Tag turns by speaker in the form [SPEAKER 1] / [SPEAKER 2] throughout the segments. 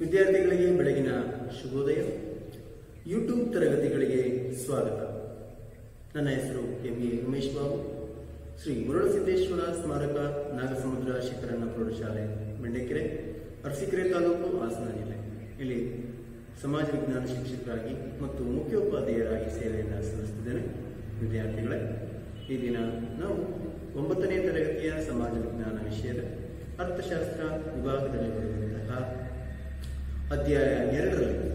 [SPEAKER 1] ವಿದ್ಯಾರ್ಥಿಗಳಿಗೆ ಬೆಳಗಿನ ಶುಭೋದಯ. ಯೂಟ್ಯೂಬ್ ತರಗತಿಗಳಿಗೆ ಸ್ವಾಗತ. ನನ್ನ ಹೆಸರು ಎಂ.ಎ. ಉಮೇಶ್ ಬಾಬು, ಶ್ರೀ ಮುರುಳಸಿದ್ದೇಶ್ವರ ಸ್ಮಾರಕ ನಾಗಸಮುದ್ರ ಶಿಖರಣ್ಣ ಪ್ರೌಢಶಾಲೆ ಬೆಂಡೆಕೆರೆ, ಅರಸೀಕೆರೆ ತಾಲೂಕು, ಹಾಸನ ಜಿಲ್ಲೆ. ಇಲ್ಲಿ ಸಮಾಜ ವಿಜ್ಞಾನ ಶಿಕ್ಷಕರಾಗಿ ಮತ್ತು ಮುಖ್ಯೋಪಾಧ್ಯಾಯರಾಗಿ ಸೇವೆಯನ್ನು ಸಲ್ಲಿಸುತ್ತಿದ್ದೇನೆ. ವಿದ್ಯಾರ್ಥಿಗಳೇ, ಈ ದಿನ ನಾವು 9ನೇ ತರಗತಿಯ ಸಮಾಜ ವಿಜ್ಞಾನ ವಿಷಯದ ಅರ್ಥಶಾಸ್ತ್ರ ವಿಭಾಗದಲ್ಲಿ ಬರುವಂತಹ ಅಧ್ಯಾಯ 2ರಲ್ಲಿ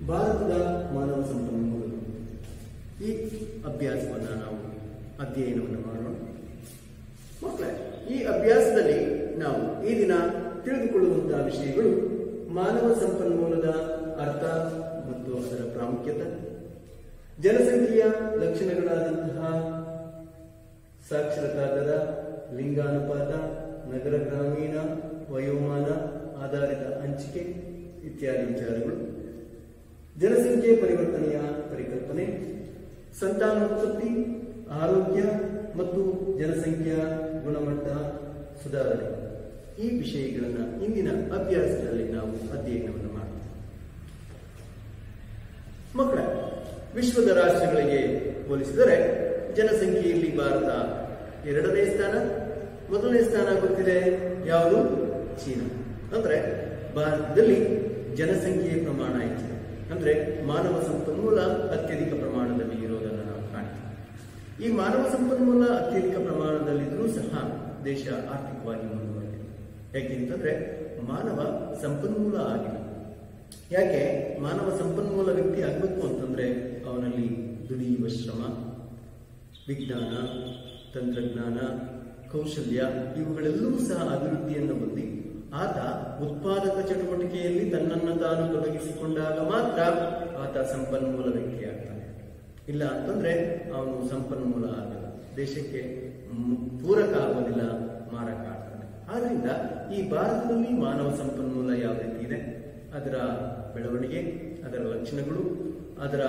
[SPEAKER 1] ಭಾರತದ ಮಾನವ ಸಂಪನ್ಮೂಲಗಳು ಈ ಅಭ್ಯಾಸವನ್ನು ನಾವು ಅಧ್ಯಯನವನ್ನು ಮಾಡೋಣ. ಮಕ್ಕಳೇ, ಈ ಅಭ್ಯಾಸದಲ್ಲಿ ನಾವು ಈ ದಿನ ತಿಳಿದುಕೊಳ್ಳುವಂತಹ ವಿಷಯಗಳು ಮಾನವ ಸಂಪನ್ಮೂಲದ ಅರ್ಥ ಮತ್ತು ಅದರ ಪ್ರಾಮುಖ್ಯತೆ, ಜನಸಂಖ್ಯೆಯ ಲಕ್ಷಣಗಳಾದಂತಹ ಸಾಕ್ಷರತಾ ದರ, ಲಿಂಗಾನುಪಾತ, ನಗರ ಗ್ರಾಮೀಣ, ವಯೋಮಾನ ಆಧಾರಿತ ಹಂಚಿಕೆ ಇತ್ಯಾದಿ ವಿಚಾರಗಳು, ಜನಸಂಖ್ಯೆ ಪರಿವರ್ತನೆಯ ಪರಿಕಲ್ಪನೆ, ಸಂತಾನೋತ್ಪತ್ತಿ, ಆರೋಗ್ಯ ಮತ್ತು ಜನಸಂಖ್ಯೆಯ ಗುಣಮಟ್ಟ ಸುಧಾರಣೆ, ಈ ವಿಷಯಗಳನ್ನು ಇಂದಿನ ಅಭ್ಯಾಸದಲ್ಲಿ ನಾವು ಅಧ್ಯಯನವನ್ನು ಮಾಡ್ತೇವೆ. ಮಕ್ಕಳ, ವಿಶ್ವದ ರಾಷ್ಟ್ರಗಳಿಗೆ ಹೋಲಿಸಿದರೆ ಜನಸಂಖ್ಯೆಯಲ್ಲಿ ಭಾರತ 2ನೇ ಸ್ಥಾನ. 1ನೇ ಸ್ಥಾನ ಗೊತ್ತಿದೆ, ಯಾವುದು? ಚೀನಾ. ಅಂದ್ರೆ ಭಾರತದಲ್ಲಿ ಜನಸಂಖ್ಯೆಯ ಪ್ರಮಾಣ ಹೆಚ್ಚಿದೆ, ಅಂದ್ರೆ ಮಾನವ ಸಂಪನ್ಮೂಲ ಅತ್ಯಧಿಕ ಪ್ರಮಾಣದಲ್ಲಿ ಇರೋದನ್ನು ನಾವು ಕಾಣ್ತೀವಿ. ಈ ಮಾನವ ಸಂಪನ್ಮೂಲ ಅತ್ಯಧಿಕ ಪ್ರಮಾಣದಲ್ಲಿದ್ರೂ ಸಹ ದೇಶ ಆರ್ಥಿಕವಾಗಿ ಮುಂದುವರೆದಿದೆ. ಯಾಕೆಂತಂದ್ರೆ ಮಾನವ ಸಂಪನ್ಮೂಲ ಆಗಿದೆ. ಯಾಕೆ ಮಾನವ ಸಂಪನ್ಮೂಲ ವ್ಯಕ್ತಿ ಆಗಬೇಕು ಅಂತಂದ್ರೆ ಅವನಲ್ಲಿ ದುಡಿಯುವ ಶ್ರಮ, ವಿಜ್ಞಾನ, ತಂತ್ರಜ್ಞಾನ, ಕೌಶಲ್ಯ ಇವುಗಳೆಲ್ಲವೂ ಸಹ ಅಭಿವೃದ್ಧಿಯನ್ನು ಹೊಂದಿ ಆತ ಉತ್ಪಾದಕ ಚಟುವಟಿಕೆಯಲ್ಲಿ ತನ್ನನ್ನು ತಾನು ತೊಡಗಿಸಿಕೊಂಡಾಗ ಮಾತ್ರ ಆತ ಸಂಪನ್ಮೂಲ ವ್ಯಕ್ತಿಯಾಗ್ತಾನೆ. ಇಲ್ಲ ಅಂತಂದ್ರೆ ಅವನು ಸಂಪನ್ಮೂಲ ಆಗಲ್ಲ, ದೇಶಕ್ಕೆ ಪೂರಕ ಆಗೋದಿಲ್ಲ, ಮಾರಕ ಆಗ್ತಾನೆ. ಆದ್ರಿಂದ ಈ ಭಾರತದಲ್ಲಿ ಮಾನವ ಸಂಪನ್ಮೂಲ ಯಾವ ರೀತಿ ಇದೆ, ಅದರ ಬೆಳವಣಿಗೆ, ಅದರ ಲಕ್ಷಣಗಳು, ಅದರ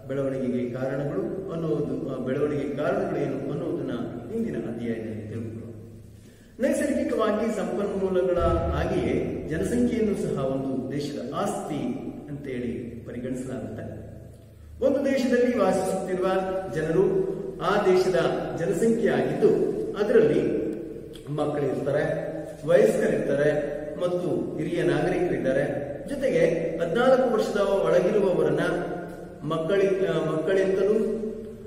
[SPEAKER 1] ಬೆಳವಣಿಗೆಗೆ ಕಾರಣಗಳು ಅನ್ನೋದು, ಬೆಳವಣಿಗೆ ಕಾರಣಗಳೇನು ಅನ್ನೋದನ್ನ ಇಂದಿನ ಅಧ್ಯಯನದಲ್ಲಿ ತಿಳ್ಕೊಳ್ಳೋಣ. ನೈಸರ್ಗಿಕವಾಗಿ ಸಂಪನ್ಮೂಲಗಳ ಹಾಗೆಯೇ ಜನಸಂಖ್ಯೆಯನ್ನು ಸಹ ಒಂದು ದೇಶದ ಆಸ್ತಿ ಅಂತೇಳಿ ಪರಿಗಣಿಸಲಾಗುತ್ತೆ. ಒಂದು ದೇಶದಲ್ಲಿ ವಾಸಿಸುತ್ತಿರುವ ಜನರು ಆ ದೇಶದ ಜನಸಂಖ್ಯೆ ಆಗಿದ್ದು ಅದರಲ್ಲಿ ಮಕ್ಕಳಿರ್ತಾರೆ, ವಯಸ್ಕರಿರ್ತಾರೆ ಮತ್ತು ಹಿರಿಯ ನಾಗರಿಕರಿದ್ದಾರೆ. ಜೊತೆಗೆ 14 ವರ್ಷದ ಒಳಗಿರುವವರನ್ನ ಮಕ್ಕಳೆಂತಲೂ,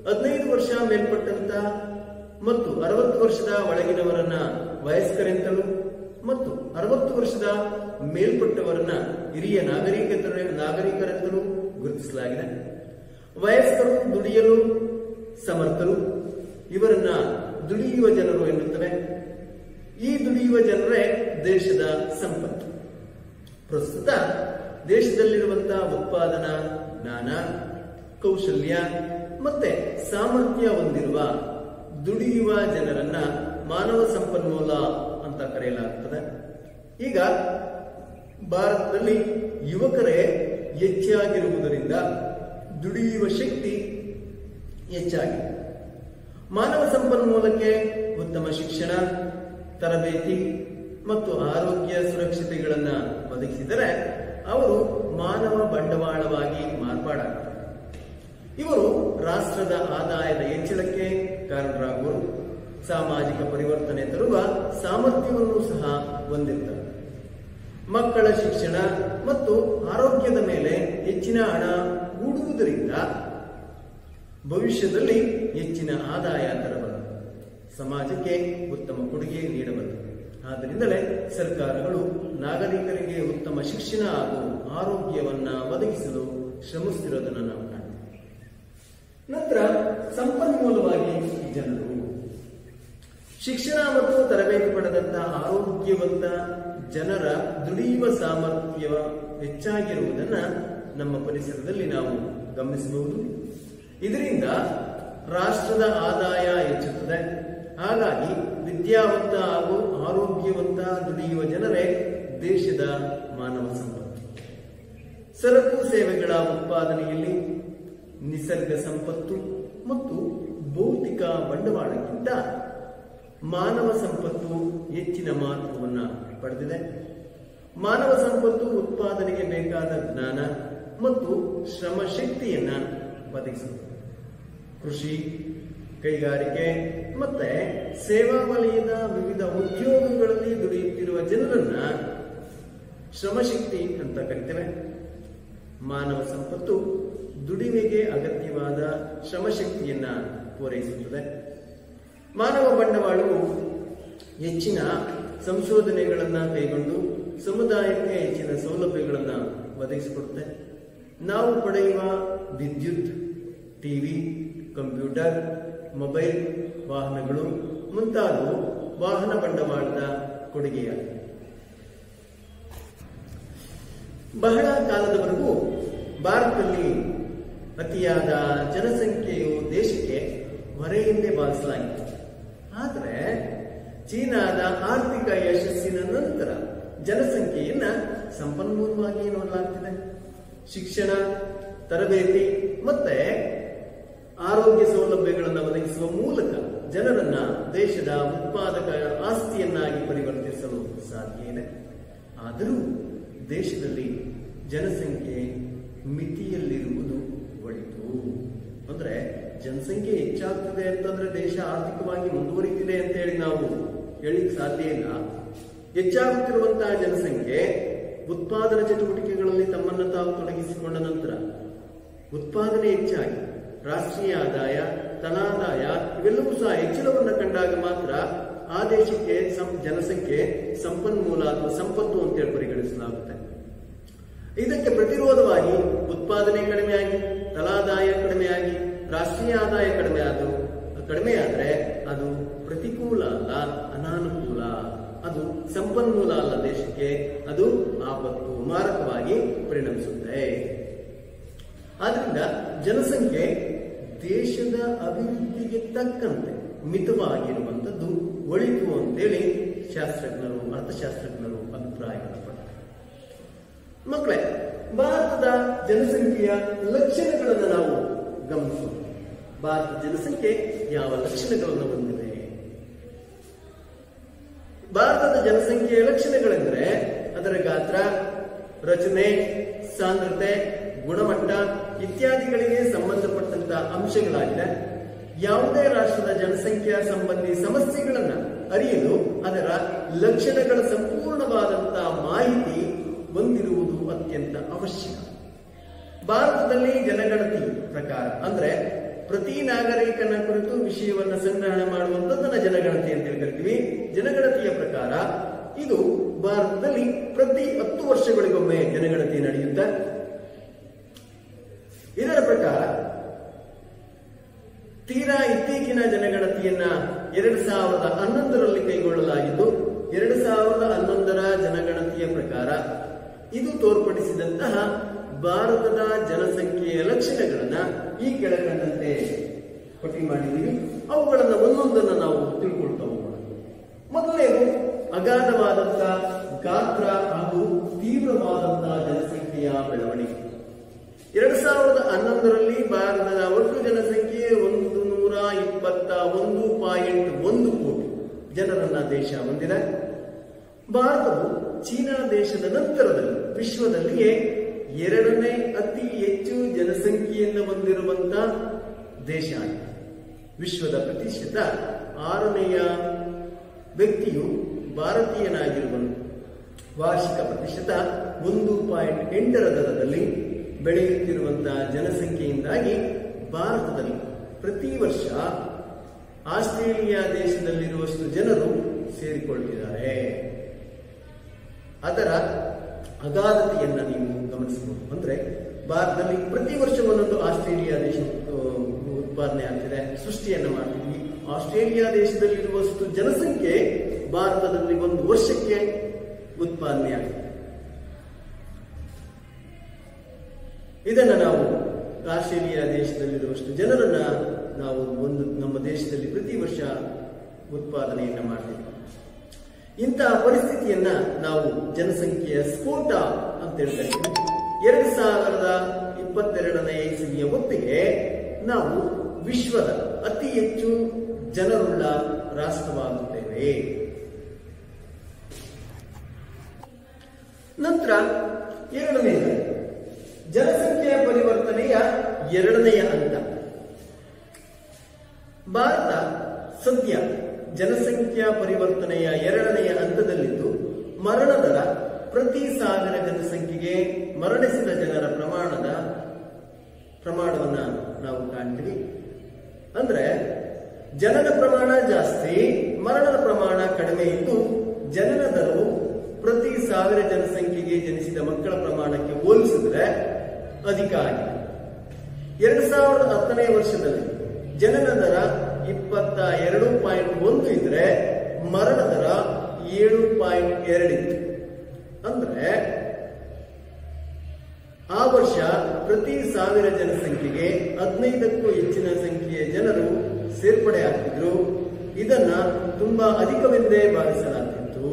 [SPEAKER 1] 15 ವರ್ಷ ಮೇಲ್ಪಟ್ಟಂತ ಮತ್ತು 60 ವರ್ಷದ ಒಳಗಿನವರನ್ನ ವಯಸ್ಕರೆಂತಲೂ ಮತ್ತು 60 ವರ್ಷದ ಮೇಲ್ಪಟ್ಟವರನ್ನ ಹಿರಿಯ ನಾಗರಿಕರೆಂತಲೂ ಗುರುತಿಸಲಾಗಿದೆ. ವಯಸ್ಕರು ದುಡಿಯಲು ಸಮರ್ಥರು, ಇವರನ್ನ ದುಡಿಯುವ ಜನರು ಎನ್ನುತ್ತವೆ. ಈ ದುಡಿಯುವ ಜನರೇ ದೇಶದ ಸಂಪತ್ತು. ಪ್ರಸ್ತುತ ದೇಶದಲ್ಲಿರುವಂತಹ ಉತ್ಪಾದನಾ ಜ್ಞಾನ, ಕೌಶಲ್ಯ ಮತ್ತೆ ಸಾಮರ್ಥ್ಯ ಹೊಂದಿರುವ ದುಡಿಯುವ ಜನರನ್ನ ಮಾನವ ಸಂಪನ್ಮೂಲ ಅಂತ ಕರೆಯಲಾಗುತ್ತದೆ. ಈಗ ಭಾರತದಲ್ಲಿ ಯುವಕರೇ ಹೆಚ್ಚಾಗಿರುವುದರಿಂದ ದುಡಿಯುವ ಶಕ್ತಿ ಹೆಚ್ಚಾಗಿದೆ. ಮಾನವ ಸಂಪನ್ಮೂಲಕ್ಕೆ ಉತ್ತಮ ಶಿಕ್ಷಣ, ತರಬೇತಿ ಮತ್ತು ಆರೋಗ್ಯ ಸುರಕ್ಷತೆಗಳನ್ನು ಒದಗಿಸಿದರೆ ಅವರು ಮಾನವ ಬಂಡವಾಳವಾಗಿ ಮಾರ್ಪಾಡಾಗ್ತಾರೆ. ಇವರು ರಾಷ್ಟ್ರದ ಆದಾಯದ ಹೆಚ್ಚಳಕ್ಕೆ ಕಾರಣರಾಗುವರು, ಸಾಮಾಜಿಕ ಪರಿವರ್ತನೆ ತರುವ ಸಾಮರ್ಥ್ಯವನ್ನು ಸಹ ಹೊಂದಿರ್ತಾರೆ. ಮಕ್ಕಳ ಶಿಕ್ಷಣ ಮತ್ತು ಆರೋಗ್ಯದ ಮೇಲೆ ಹೆಚ್ಚಿನ ಹಣ ಹೂಡುವುದರಿಂದ ಭವಿಷ್ಯದಲ್ಲಿ ಹೆಚ್ಚಿನ ಆದಾಯ ತರಬಲ್ಲದು, ಸಮಾಜಕ್ಕೆ ಉತ್ತಮ ಕೊಡುಗೆ ನೀಡಬಲ್ಲದು. ಆದ್ದರಿಂದಲೇ ಸರ್ಕಾರಗಳು ನಾಗರಿಕರಿಗೆ ಉತ್ತಮ ಶಿಕ್ಷಣ ಹಾಗೂ ಆರೋಗ್ಯವನ್ನ ಒದಗಿಸಲು ಶ್ರಮಿಸುತ್ತಿರುವುದನ್ನು ನಾವು ಕಾಣ್ತೀವಿ. ನಂತರ ಸಂಪನ್ಮೂಲವಾಗಿ ಜನರು ಶಿಕ್ಷಣ ಮತ್ತು ತರಬೇತಿ ಪಡೆದಂತಹ ಆರೋಗ್ಯವಂತ ಜನರ ದುಡಿಯುವ ಸಾಮರ್ಥ್ಯ ಹೆಚ್ಚಾಗಿರುವುದನ್ನ ನಮ್ಮ ಪರಿಸರದಲ್ಲಿ ನಾವು ಗಮನಿಸಬಹುದು. ಇದರಿಂದ ರಾಷ್ಟ್ರದ ಆದಾಯ ಹೆಚ್ಚುತ್ತದೆ. ಹಾಗಾಗಿ ವಿದ್ಯಾವಂತ ಹಾಗೂ ಆರೋಗ್ಯವಂತ ದುಡಿಯುವ ಜನರೇ ದೇಶದ ಮಾನವ ಸಂಪತ್ತು. ಸರಕು ಸೇವೆಗಳ ಉತ್ಪಾದನೆಯಲ್ಲಿ ನಿಸರ್ಗ ಸಂಪತ್ತು ಮತ್ತು ಭೌತಿಕ ಬಂಡವಾಳಕ್ಕಿಂತ ಮಾನವ ಸಂಪತ್ತು ಹೆಚ್ಚಿನ ಮಹತ್ವವನ್ನು ಪಡೆದಿದೆ. ಮಾನವ ಸಂಪತ್ತು ಉತ್ಪಾದನೆಗೆ ಬೇಕಾದ ಜ್ಞಾನ ಮತ್ತು ಶ್ರಮ ಶಕ್ತಿಯನ್ನ ಒದಗಿಸುತ್ತದೆ. ಕೃಷಿ, ಕೈಗಾರಿಕೆ ಮತ್ತೆ ಸೇವಾ ವಲಯದ ವಿವಿಧ ಉದ್ಯೋಗಗಳಲ್ಲಿ ದುಡಿಯುತ್ತಿರುವ ಜನರನ್ನ ಶ್ರಮಶಕ್ತಿ ಅಂತ ಕರಿತೇವೆ. ಮಾನವ ಸಂಪತ್ತು ದುಡಿಮೆಗೆ ಅಗತ್ಯವಾದ ಶ್ರಮಶಕ್ತಿಯನ್ನ ಪೂರೈಸುತ್ತದೆ. ಮಾನವ ಬಂಡವಾಳವು ಹೆಚ್ಚಿನ ಸಂಶೋಧನೆಗಳನ್ನ ಕೈಗೊಂಡು ಸಮುದಾಯಕ್ಕೆ ಹೆಚ್ಚಿನ ಸೌಲಭ್ಯಗಳನ್ನು ಒದಗಿಸಿಕೊಡುತ್ತೆ. ನಾವು ಪಡೆಯುವ ವಿದ್ಯುತ್, ಟಿವಿ, ಕಂಪ್ಯೂಟರ್, ಮೊಬೈಲ್, ವಾಹನಗಳು ಮುಂತಾದವು ವಾಹನ ಬಂಡವಾಳದ ಕೊಡುಗೆಯಾಗಿದೆ. ಬಹಳ ಕಾಲದವರೆಗೂ ಭಾರತದಲ್ಲಿ ಅತಿಯಾದ ಜನಸಂಖ್ಯೆಯು ದೇಶಕ್ಕೆ ಹೊರೆಯೆಂದೇ ಭಾವಿಸಲಾಗಿತ್ತು. ಆದರೆ ಚೀನಾದ ಆರ್ಥಿಕ ಯಶಸ್ಸಿನ ನಂತರ ಜನಸಂಖ್ಯೆಯನ್ನ ಸಂಪನ್ಮೂಲವಾಗಿ ನೋಡಲಾಗ್ತಿದೆ. ಶಿಕ್ಷಣ, ತರಬೇತಿ ಮತ್ತೆ ಆರೋಗ್ಯ ಸೌಲಭ್ಯಗಳನ್ನು ಒದಗಿಸುವ ಮೂಲಕ ಜನರನ್ನ ದೇಶದ ಉತ್ಪಾದಕ ಆಸ್ತಿಯನ್ನಾಗಿ ಪರಿವರ್ತಿಸಲು ಸಾಧ್ಯ ಇದೆ. ಆದರೂ ದೇಶದಲ್ಲಿ ಜನಸಂಖ್ಯೆ ಮಿತಿಯಲ್ಲಿರುವುದು ಒಳಿತು. ಅಂದ್ರೆ ಜನಸಂಖ್ಯೆ ಹೆಚ್ಚಾಗ್ತಿದೆ ಅಂತಂದ್ರೆ ದೇಶ ಆರ್ಥಿಕವಾಗಿ ಮುಂದುವರಿತಿದೆ ಅಂತ ಹೇಳಿ ನಾವು ಹೇಳಿಕ್ ಸಾಧ್ಯ ಇಲ್ಲ. ಹೆಚ್ಚಾಗುತ್ತಿರುವಂತಹ ಜನಸಂಖ್ಯೆ ಉತ್ಪಾದನಾ ಚಟುವಟಿಕೆಗಳಲ್ಲಿ ತಮ್ಮನ್ನು ತಾವು ತೊಡಗಿಸಿಕೊಂಡ ನಂತರ ಉತ್ಪಾದನೆ ಹೆಚ್ಚಾಗಿ ರಾಷ್ಟ್ರೀಯ ಆದಾಯ, ತಲಾದಾಯ ಇವೆಲ್ಲವೂ ಸಹ ಹೆಚ್ಚಳವನ್ನು ಕಂಡಾಗ ಮಾತ್ರ ಆ ದೇಶಕ್ಕೆ ಜನಸಂಖ್ಯೆ ಸಂಪನ್ಮೂಲ ಅಥವಾ ಸಂಪತ್ತು ಅಂತೇಳಿ ಪರಿಗಣಿಸಲಾಗುತ್ತೆ. ಇದಕ್ಕೆ ಪ್ರತಿರೋಧವಾಗಿ ಉತ್ಪಾದನೆ ಕಡಿಮೆಯಾಗಿ, ತಲಾದಾಯ ಕಡಿಮೆಯಾಗಿ, ರಾಷ್ಟ್ರೀಯ ಆದಾಯ ಕಡಿಮೆಯಾದ್ರೆ ಅದು ಪ್ರತಿಕೂಲ ಅಲ್ಲ, ಅನಾನುಕೂಲ. ಅದು ಸಂಪನ್ಮೂಲ ಅಲ್ಲ, ದೇಶಕ್ಕೆ ಅದು ಆಪತ್ತು, ಮಾರಕವಾಗಿ ಪರಿಣಮಿಸುತ್ತೆ. ಆದ್ರಿಂದ ಜನಸಂಖ್ಯೆ ದೇಶದ ಅಭಿವೃದ್ಧಿಗೆ ತಕ್ಕಂತೆ ಮಿತವಾಗಿರುವಂತದ್ದು ಒಳಿತು ಅಂತೇಳಿ ಶಾಸ್ತ್ರಜ್ಞರು, ಅರ್ಥಶಾಸ್ತ್ರಜ್ಞರು ಅಭಿಪ್ರಾಯವನ್ನು ಪಡ್ತಾರೆ. ಮಕ್ಕಳೇ, ಭಾರತದ ಜನಸಂಖ್ಯೆಯ ಲಕ್ಷಣಗಳನ್ನು ನಾವು ಗಮನಿಸೋಣ. ಭಾರತದ ಜನಸಂಖ್ಯೆ ಯಾವ ಲಕ್ಷಣಗಳನ್ನು ಹೊಂದಿದೆ? ಭಾರತದ ಜನಸಂಖ್ಯೆಯ ಲಕ್ಷಣಗಳೆಂದರೆ ಅದರ ಗಾತ್ರ, ರಚನೆ, ಸಾಂದ್ರತೆ, ಗುಣಮಟ್ಟ ಇತ್ಯಾದಿಗಳಿಗೆ ಸಂಬಂಧಪಟ್ಟಂತಹ ಅಂಶಗಳಾಗಿದೆ. ಯಾವುದೇ ರಾಷ್ಟ್ರದ ಜನಸಂಖ್ಯಾ ಸಂಬಂಧಿ ಸಮಸ್ಯೆಗಳನ್ನ ಅರಿಯಲು ಅದರ ಲಕ್ಷಣಗಳ ಸಂಪೂರ್ಣವಾದಂತಹ ಮಾಹಿತಿ ಹೊಂದಿರುವುದು ಅತ್ಯಂತ ಅವಶ್ಯಕ. ಭಾರತದಲ್ಲಿ ಜನಗಣತಿ ಪ್ರಕಾರ ಅಂದ್ರೆ ಪ್ರತಿ ನಾಗರಿಕನ ಕುರಿತು ವಿಷಯವನ್ನ ಸಂಗ್ರಹಣೆ ಮಾಡುವಂತದ್ದನ್ನ ಜನಗಣತಿ ಅಂತ ಕರಿತೀವಿ. ಜನಗಣತಿಯ ಪ್ರಕಾರ ಇದು ಭಾರತದಲ್ಲಿ ಪ್ರತಿ 10 ವರ್ಷಗಳಿಗೊಮ್ಮೆ ಜನಗಣತಿ ನಡೆಯುತ್ತೆ. ಇದರ ಪ್ರಕಾರ ತೀರಾ ಇತ್ತೀಚಿನ ಜನಗಣತಿಯನ್ನ 2011ರಲ್ಲಿ ಕೈಗೊಳ್ಳಲಾಗಿದ್ದು, 2011ರ ಜನಗಣತಿಯ ಪ್ರಕಾರ ಇದು ತೋರ್ಪಡಿಸಿದಂತಹ ಭಾರತದ ಜನಸಂಖ್ಯೆಯ ಲಕ್ಷಣಗಳನ್ನ ಈ ಕೆಳಕಂಡಂತೆ ಪಟ್ಟಿ ಮಾಡಿದ್ದೀವಿ. ಅವುಗಳನ್ನ ಒಂದೊಂದನ್ನು ನಾವು ತಿಳ್ಕೊಳ್ತಾ ಹೋಗೋಣ. ಮೊದಲನೇದು ಅಗಾಧವಾದಂತಹ ಗಾತ್ರ ಹಾಗೂ ತೀವ್ರವಾದಂತಹ ಜನಸಂಖ್ಯೆಯ ಬೆಳವಣಿಗೆ. 2011ರಲ್ಲಿ ಭಾರತದ ಒಟ್ಟು ಜನಸಂಖ್ಯೆ 121.1 ಕೋಟಿ ಜನರನ್ನ ದೇಶ ಹೊಂದಿದೆ. ಭಾರತವು ಚೀನಾ ದೇಶದ ನಂತರದಲ್ಲಿ ವಿಶ್ವದಲ್ಲಿಯೇ 2ನೇ ಅತಿ ಹೆಚ್ಚು ಜನಸಂಖ್ಯೆಯನ್ನು ಹೊಂದಿರುವಂತಹ ದೇಶ ಆಗಿದೆ. ವಿಶ್ವದ ಪ್ರತಿಶತ 6ನೆಯ ವ್ಯಕ್ತಿಯು ಭಾರತೀಯನಾಗಿರುವನು. ವಾರ್ಷಿಕ ಪ್ರತಿಶತ 1.8ರ ದರದಲ್ಲಿ ಬೆಳೆಯುತ್ತಿರುವಂತಹ ಜನಸಂಖ್ಯೆಯಿಂದಾಗಿ ಭಾರತದಲ್ಲಿ ಪ್ರತಿ ವರ್ಷ ಆಸ್ಟ್ರೇಲಿಯಾ ದೇಶದಲ್ಲಿರುವಷ್ಟು ಜನರು ಸೇರಿಕೊಳ್ಳುತ್ತಿದ್ದಾರೆ. ಅದರ ಅಗಾಧತೆಯನ್ನ ನೀವು ಗಮನಿಸಬಹುದು. ಅಂದ್ರೆ ಭಾರತದಲ್ಲಿ ಪ್ರತಿ ವರ್ಷ ಒಂದೊಂದು ಆಸ್ಟ್ರೇಲಿಯಾ ದೇಶ ಉತ್ಪಾದನೆ ಆಗ್ತಿದೆ, ಸೃಷ್ಟಿಯನ್ನ ಮಾಡ್ತೀವಿ. ಆಸ್ಟ್ರೇಲಿಯಾ ದೇಶದಲ್ಲಿರುವಷ್ಟು ಜನಸಂಖ್ಯೆ ಭಾರತದಲ್ಲಿ ಒಂದು ವರ್ಷಕ್ಕೆ ಉತ್ಪಾದನೆ ಆಗಿದೆ. ಇದನ್ನ ನಾವು ಆಸ್ಟ್ರೇಲಿಯಾ ದೇಶದಲ್ಲಿರುವಷ್ಟು ಜನರನ್ನ ನಾವು ನಮ್ಮ ದೇಶದಲ್ಲಿ ಪ್ರತಿ ವರ್ಷ ಉತ್ಪಾದನೆಯನ್ನ ಮಾಡ್ತೀವಿ. ಇಂತಹ ಪರಿಸ್ಥಿತಿಯನ್ನ ನಾವು ಜನಸಂಖ್ಯೆಯ ಸ್ಫೋಟ ಅಂತ ಹೇಳ್ತೀವಿ. 2022ನೇ ಇಸವಿಯ ಹೊತ್ತಿಗೆ ನಾವು ವಿಶ್ವದ ಅತಿ ಹೆಚ್ಚು ಜನರುಳ್ಳ ರಾಷ್ಟ್ರವಾಗುತ್ತೇವೆ. ನಂತರ ಎರಡನೆಯ ಜನಸಂಖ್ಯೆಯ ಪರಿವರ್ತನೆಯ ಎರಡನೆಯ ಹಂತ. ಭಾರತ ಸದ್ಯ ಜನಸಂಖ್ಯಾ ಪರಿವರ್ತನೆಯ ಎರಡನೆಯ ಹಂತದಲ್ಲಿದ್ದು, ಮರಣ ದರ ಪ್ರತಿ 1000 ಜನಸಂಖ್ಯೆಗೆ ಮರಣಿಸಿದ ಜನರ ಪ್ರಮಾಣವನ್ನ ನಾವು ಕಾಣ್ತೀವಿ. ಅಂದ್ರೆ ಜನನ ಪ್ರಮಾಣ ಜಾಸ್ತಿ, ಮರಣದ ಪ್ರಮಾಣ ಕಡಿಮೆ ಇದ್ದು, ಜನನ ದರವು ಪ್ರತಿ 1000 ಜನಸಂಖ್ಯೆಗೆ ಜನಿಸಿದ ಮಕ್ಕಳ ಪ್ರಮಾಣಕ್ಕೆ ಹೋಲಿಸಿದ್ರೆ ಅಧಿಕ ಆಗಿದೆ. 2010ನೇ ವರ್ಷದಲ್ಲಿ ಜನನ ದರ 22.1 ಇದ್ರೆ ಮರಣ ದರ 7.2 ಇತ್ತು. ಅಂದ್ರೆ ಆ ವರ್ಷ ಪ್ರತಿ 1000 ಜನಸಂಖ್ಯೆಗೆ 15ಕ್ಕೂ ಹೆಚ್ಚಿನ ಸಂಖ್ಯೆಯ ಜನರು ಸೇರ್ಪಡೆ ಆಗ್ತಿದ್ರು. ಇದನ್ನ ತುಂಬಾ ಅಧಿಕವೆಂದೇ ಭಾವಿಸಲಾಗ್ತಿತ್ತು.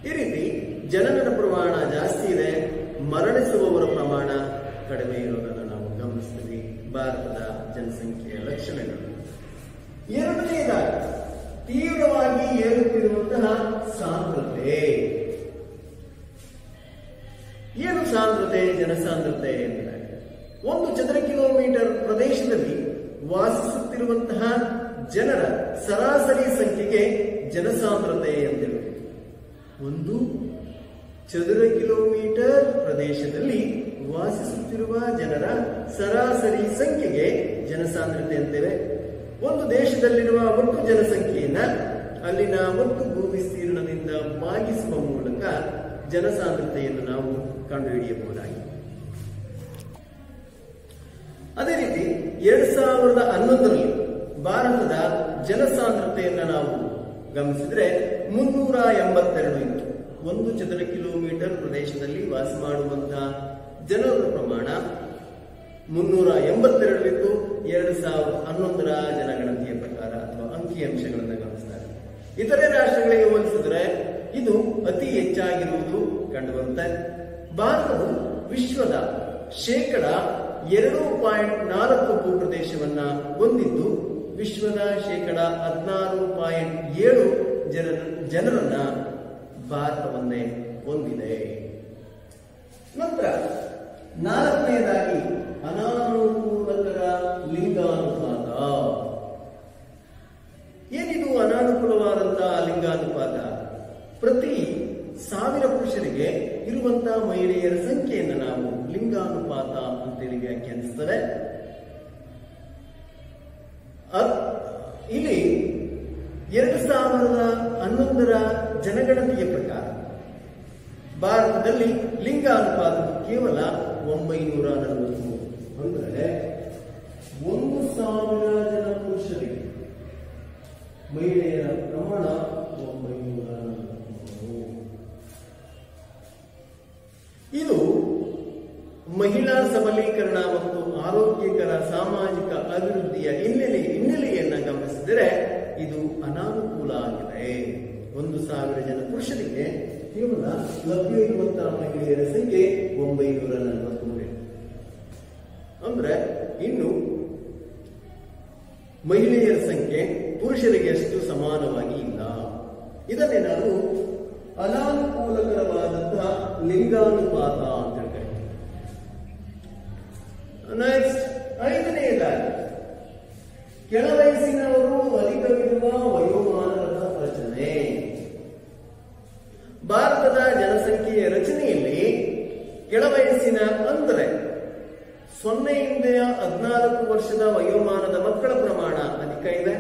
[SPEAKER 1] ಈ ರೀತಿ ಜನನದ ಪ್ರಮಾಣ ಜಾಸ್ತಿ ಇದೆ, ಮರಣಿಸುವವರ ಪ್ರಮಾಣ ಕಡಿಮೆ ಇರೋದನ್ನು ನಾವು ಗಮನಿಸ್ತೀವಿ. ಭಾರತದ ಜನಸಂಖ್ಯೆಯ ಲಕ್ಷಣಗಳು. ಎರಡನೆಯದಾಗಿ ತೀವ್ರವಾಗಿ ಏರುತ್ತಿರುವಂತಹ ಸಾಂದ್ರತೆ. ಏನು ಸಾಂದ್ರತೆ, ಜನಸಾಂದ್ರತೆ ಎಂದರೆ 1 ಚದರ ಕಿಲೋಮೀಟರ್ ಪ್ರದೇಶದಲ್ಲಿ ವಾಸಿಸುತ್ತಿರುವಂತಹ ಜನರ ಸರಾಸರಿ ಸಂಖ್ಯೆಗೆ ಜನಸಾಂದ್ರತೆ ಅಂತೇಳಿ. 1 ಚದರ ಕಿಲೋಮೀಟರ್ ಪ್ರದೇಶದಲ್ಲಿ ವಾಸಿಸುತ್ತಿರುವ ಜನರ ಸರಾಸರಿ ಸಂಖ್ಯೆಗೆ ಜನಸಾಂದ್ರತೆ ಅಂತೇವೆ. ಒಂದು ದೇಶದಲ್ಲಿರುವ ಒಟ್ಟು ಜನಸಂಖ್ಯೆಯನ್ನ ಅಲ್ಲಿನ ಒಟ್ಟು ಭೂವಿಸ್ತೀರ್ಣದಿಂದ ಭಾಗಿಸುವ ಮೂಲಕ ಜನಸಾಂದ್ರತೆಯನ್ನು ನಾವು ಕಂಡುಹಿಡಿಯಬಹುದಾಗಿದೆ. ಅದೇ ರೀತಿ 2011ರಲ್ಲಿ ಭಾರತದ ಜನಸಾಂದ್ರತೆಯನ್ನು ನಾವು ಗಮನಿಸಿದ್ರೆ 382 ಇತ್ತು. 1 ಚದರ ಕಿಲೋಮೀಟರ್ ಪ್ರದೇಶದಲ್ಲಿ ವಾಸ ಮಾಡುವಂತಹ ಜನರ ಪ್ರಮಾಣ 382 ಇತ್ತು. 2011ರ ಜನಗಣತಿಯ ಪ್ರಕಾರ ಅಥವಾ ಅಂಕಿಅಂಶಗಳನ್ನು ಗಮನಿಸಿದಾಗ ಇತರೆ ರಾಷ್ಟ್ರಗಳಿಗೆ ಹೋಲಿಸಿದ್ರೆ ಇದು ಅತಿ ಹೆಚ್ಚಾಗಿರುವುದು ಕಂಡುಬರುತ್ತೆ. ಭಾರತವು ವಿಶ್ವದ 2.4% ಭೂಪ್ರದೇಶವನ್ನ ಹೊಂದಿದ್ದು, ವಿಶ್ವದ 16.7% ಜನರನ್ನ ಭಾರತವನ್ನೇ ಹೊಂದಿದೆ. ನಂತರ 4ನೇದಾಗಿ ಅನಾನುಕೂಲಕರ ಲಿಂಗಾನುಪಾತ. ಏನಿದು ಅನಾನುಕೂಲವಾದಂತಹ ಲಿಂಗಾನುಪಾತ? ಪ್ರತಿ 1000 ಪುರುಷರಿಗೆ ಇರುವಂತಹ ಮಹಿಳೆಯರ ಸಂಖ್ಯೆಯನ್ನು ನಾವು ಲಿಂಗಾನುಪಾತ ಅಂತೇಳಿ ವ್ಯಾಖ್ಯಾನಿಸ್ತೇವೆ. ಇಲ್ಲಿ 2011ರ ಜನಗಣತಿಯ ಪ್ರಕಾರ ಭಾರತದಲ್ಲಿ ಲಿಂಗಾನುಪಾತ ಕೇವಲ 943. ಅಂದರೆ 1000 ಜನ ಪುರುಷರಿಗೆ ಮಹಿಳೆಯರ ಪ್ರಮಾಣ 943. ಇದು ಮಹಿಳಾ ಸಬಲೀಕರಣ ಮತ್ತು ಆರೋಗ್ಯಕರ ಸಾಮಾಜಿಕ ಅಭಿವೃದ್ಧಿಯ ಹಿನ್ನೆಲೆಯನ್ನ ಗಮನಿಸಿದರೆ ಇದು ಅನಾನುಕೂಲ ಆಗಿದೆ. 1000 ಜನ ಪುರುಷರಿಗೆ ಕೇವಲ ಲಭ್ಯ ಇರುವಂತಹ ಮಹಿಳೆಯರ ಸಂಖ್ಯೆ 943. ಅಂದ್ರೆ ಇನ್ನು ಮಹಿಳೆಯರ ಸಂಖ್ಯೆ ಪುರುಷರಿಗೆ ಅಷ್ಟು ಸಮಾನವಾಗಿ ಇಲ್ಲ. ಇದನ್ನೇ ನಾವು ಅನಾನುಕೂಲಕರವಾದಂತಹ ಲಿಂಗಾನುಪಾತ ಅಂತ ಹೇಳ್ತೇವೆ. ನೆಕ್ಸ್ಟ್ 5ನೇದಾಗಿ ಕೆಳವಯಸ್ಸಿನವರು ಅಧಿಕವಿರುವ ವಯೋಮಾನದ ರಚನೆ. ಭಾರತದ ಜನಸಂಖ್ಯೆಯ ರಚನೆಯಲ್ಲಿ ಕೆಳವಯಸ್ಸಿನ ಅಂದರೆ 0ಯಿಂದ 14 ವರ್ಷದ ವಯೋಮಾನದ ಮಕ್ಕಳ ಪ್ರಮಾಣ ಅಧಿಕ ಇದೆ.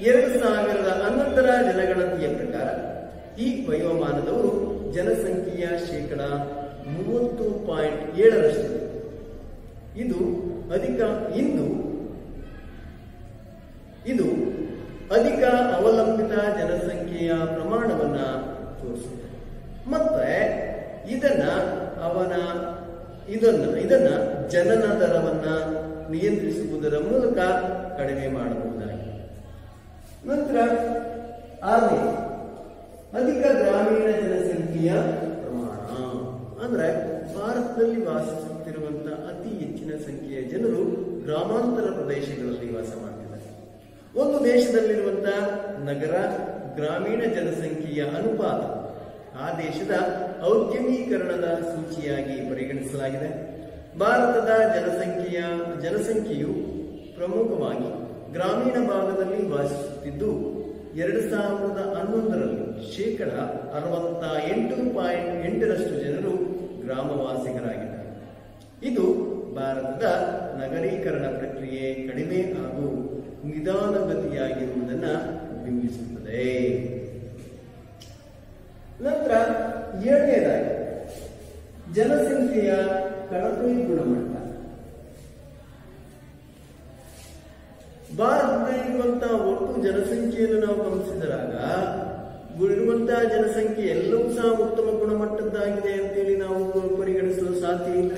[SPEAKER 1] 2011ರ ಜನಗಣತಿಯ ಪ್ರಕಾರ ಈ ವಯೋಮಾನದವರು ಜನಸಂಖ್ಯೆಯ 30.7% ಇದು ಅಧಿಕ ಅವಲಂಬಿತ ಜನಸಂಖ್ಯೆಯ ಪ್ರಮಾಣವನ್ನ ತೋರಿಸುತ್ತೆ. ಮತ್ತೆ ಇದನ್ನ ಜನನ ದರವನ್ನ ನಿಯಂತ್ರಿಸುವುದರ ಮೂಲಕ ಕಡಿಮೆ ಮಾಡಬಹುದಾಗಿದೆ. ನಂತರ 6ನೇ ಅಧಿಕ ಗ್ರಾಮೀಣ ಜನಸಂಖ್ಯೆಯ ಪ್ರಮಾಣ. ಅಂದ್ರೆ ಭಾರತದಲ್ಲಿ ವಾಸಿಸುತ್ತಿರುವಂತಹ ಅತಿ ಹೆಚ್ಚಿನ ಸಂಖ್ಯೆಯ ಜನರು ಗ್ರಾಮಾಂತರ ಪ್ರದೇಶಗಳಲ್ಲಿ ವಾಸ ಮಾಡ್ತಿದ್ದಾರೆ. ಒಂದು ದೇಶದಲ್ಲಿರುವಂತಹ ನಗರ ಗ್ರಾಮೀಣ ಜನಸಂಖ್ಯೆಯ ಅನುಪಾತ ಆ ದೇಶದ ಔದ್ಯಮೀಕರಣದ ಸೂಚಿಯಾಗಿ ಪರಿಗಣಿಸಲಾಗಿದೆ. ಭಾರತದ ಜನಸಂಖ್ಯೆಯು ಪ್ರಮುಖವಾಗಿ ಗ್ರಾಮೀಣ ಭಾಗದಲ್ಲಿ ವಾಸಿಸುತ್ತಿದ್ದು 2011ರಲ್ಲಿ 68.8% ಜನರು ಗ್ರಾಮವಾಸಿಗರಾಗಿದ್ದಾರೆ. ಇದು ಭಾರತದ ನಗರೀಕರಣ ಪ್ರಕ್ರಿಯೆ ಕಡಿಮೆ ಹಾಗೂ ನಿಧಾನಗತಿಯಾಗಿರುವುದನ್ನು ಬಿಂಬಿಸುತ್ತದೆ. ನಂತರ 7ನೇದಾಗಿ ಜನಸಂಖ್ಯೆಯ ಕಳಪೆ ಗುಣಮಟ್ಟ. ಭಾರತದಲ್ಲಿರುವಂತಹ ಒಟ್ಟು ಜನಸಂಖ್ಯೆಯನ್ನು ನಾವು ಗಮನಿಸಿದಾಗ ಇರುವಂತಹ ಜನಸಂಖ್ಯೆ ಎಲ್ಲವೂ ಸಹ ಉತ್ತಮ ಗುಣಮಟ್ಟದ್ದಾಗಿದೆ ಅಂತೇಳಿ ನಾವು ಪರಿಗಣಿಸಲು ಸಾಧ್ಯ ಇಲ್ಲ.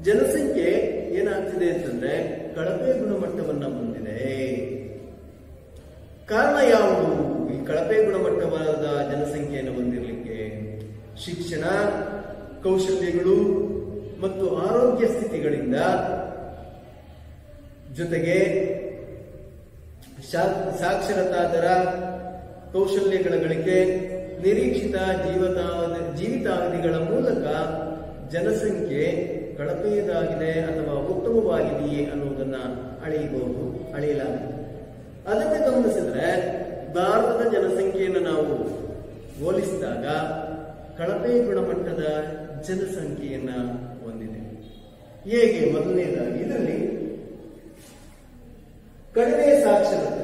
[SPEAKER 1] ಜನಸಂಖ್ಯೆ ಏನಾಗ್ತಿದೆ ಅಂತಂದ್ರೆ ಕಳಪೆ ಗುಣಮಟ್ಟವನ್ನ ಹೊಂದಿದೆ. ಕಾರಣ ಯಾವುದು ಈ ಕಳಪೆ ಗುಣಮಟ್ಟವಾದ ಜನಸಂಖ್ಯೆಯನ್ನು ಹೊಂದಿರಲಿಕ್ಕೆ? ಶಿಕ್ಷಣ, ಕೌಶಲ್ಯಗಳು ಮತ್ತು ಆರೋಗ್ಯ ಸ್ಥಿತಿಗಳಿಂದ, ಜೊತೆಗೆ ಸಾಕ್ಷರತಾ ದರ, ಕೌಶಲ್ಯಗಳ ಗಳಿಕೆ, ನಿರೀಕ್ಷಿತ ಜೀವಿತಾವಧಿಗಳ ಮೂಲಕ ಜನಸಂಖ್ಯೆ ಕಳಪೆಯದಾಗಿದೆ ಅಥವಾ ಉತ್ತಮವಾಗಿದೆಯೇ ಅನ್ನುವುದನ್ನ ಅಳೆಯಲಾಗಿದೆ. ಅದನ್ನು ಗಮನಿಸಿದ್ರೆ ಭಾರತದ ಜನಸಂಖ್ಯೆಯನ್ನು ನಾವು ಹೋಲಿಸಿದಾಗ ಕಳಪೆ ಗುಣಮಟ್ಟದ ಜನಸಂಖ್ಯೆಯನ್ನ ಹೊಂದಿದೆ. ಹೇಗೆ? ಮೊದಲನೇದಾಗಿ ಇದರಲ್ಲಿ ಕಡಿಮೆ ಸಾಕ್ಷರತೆ.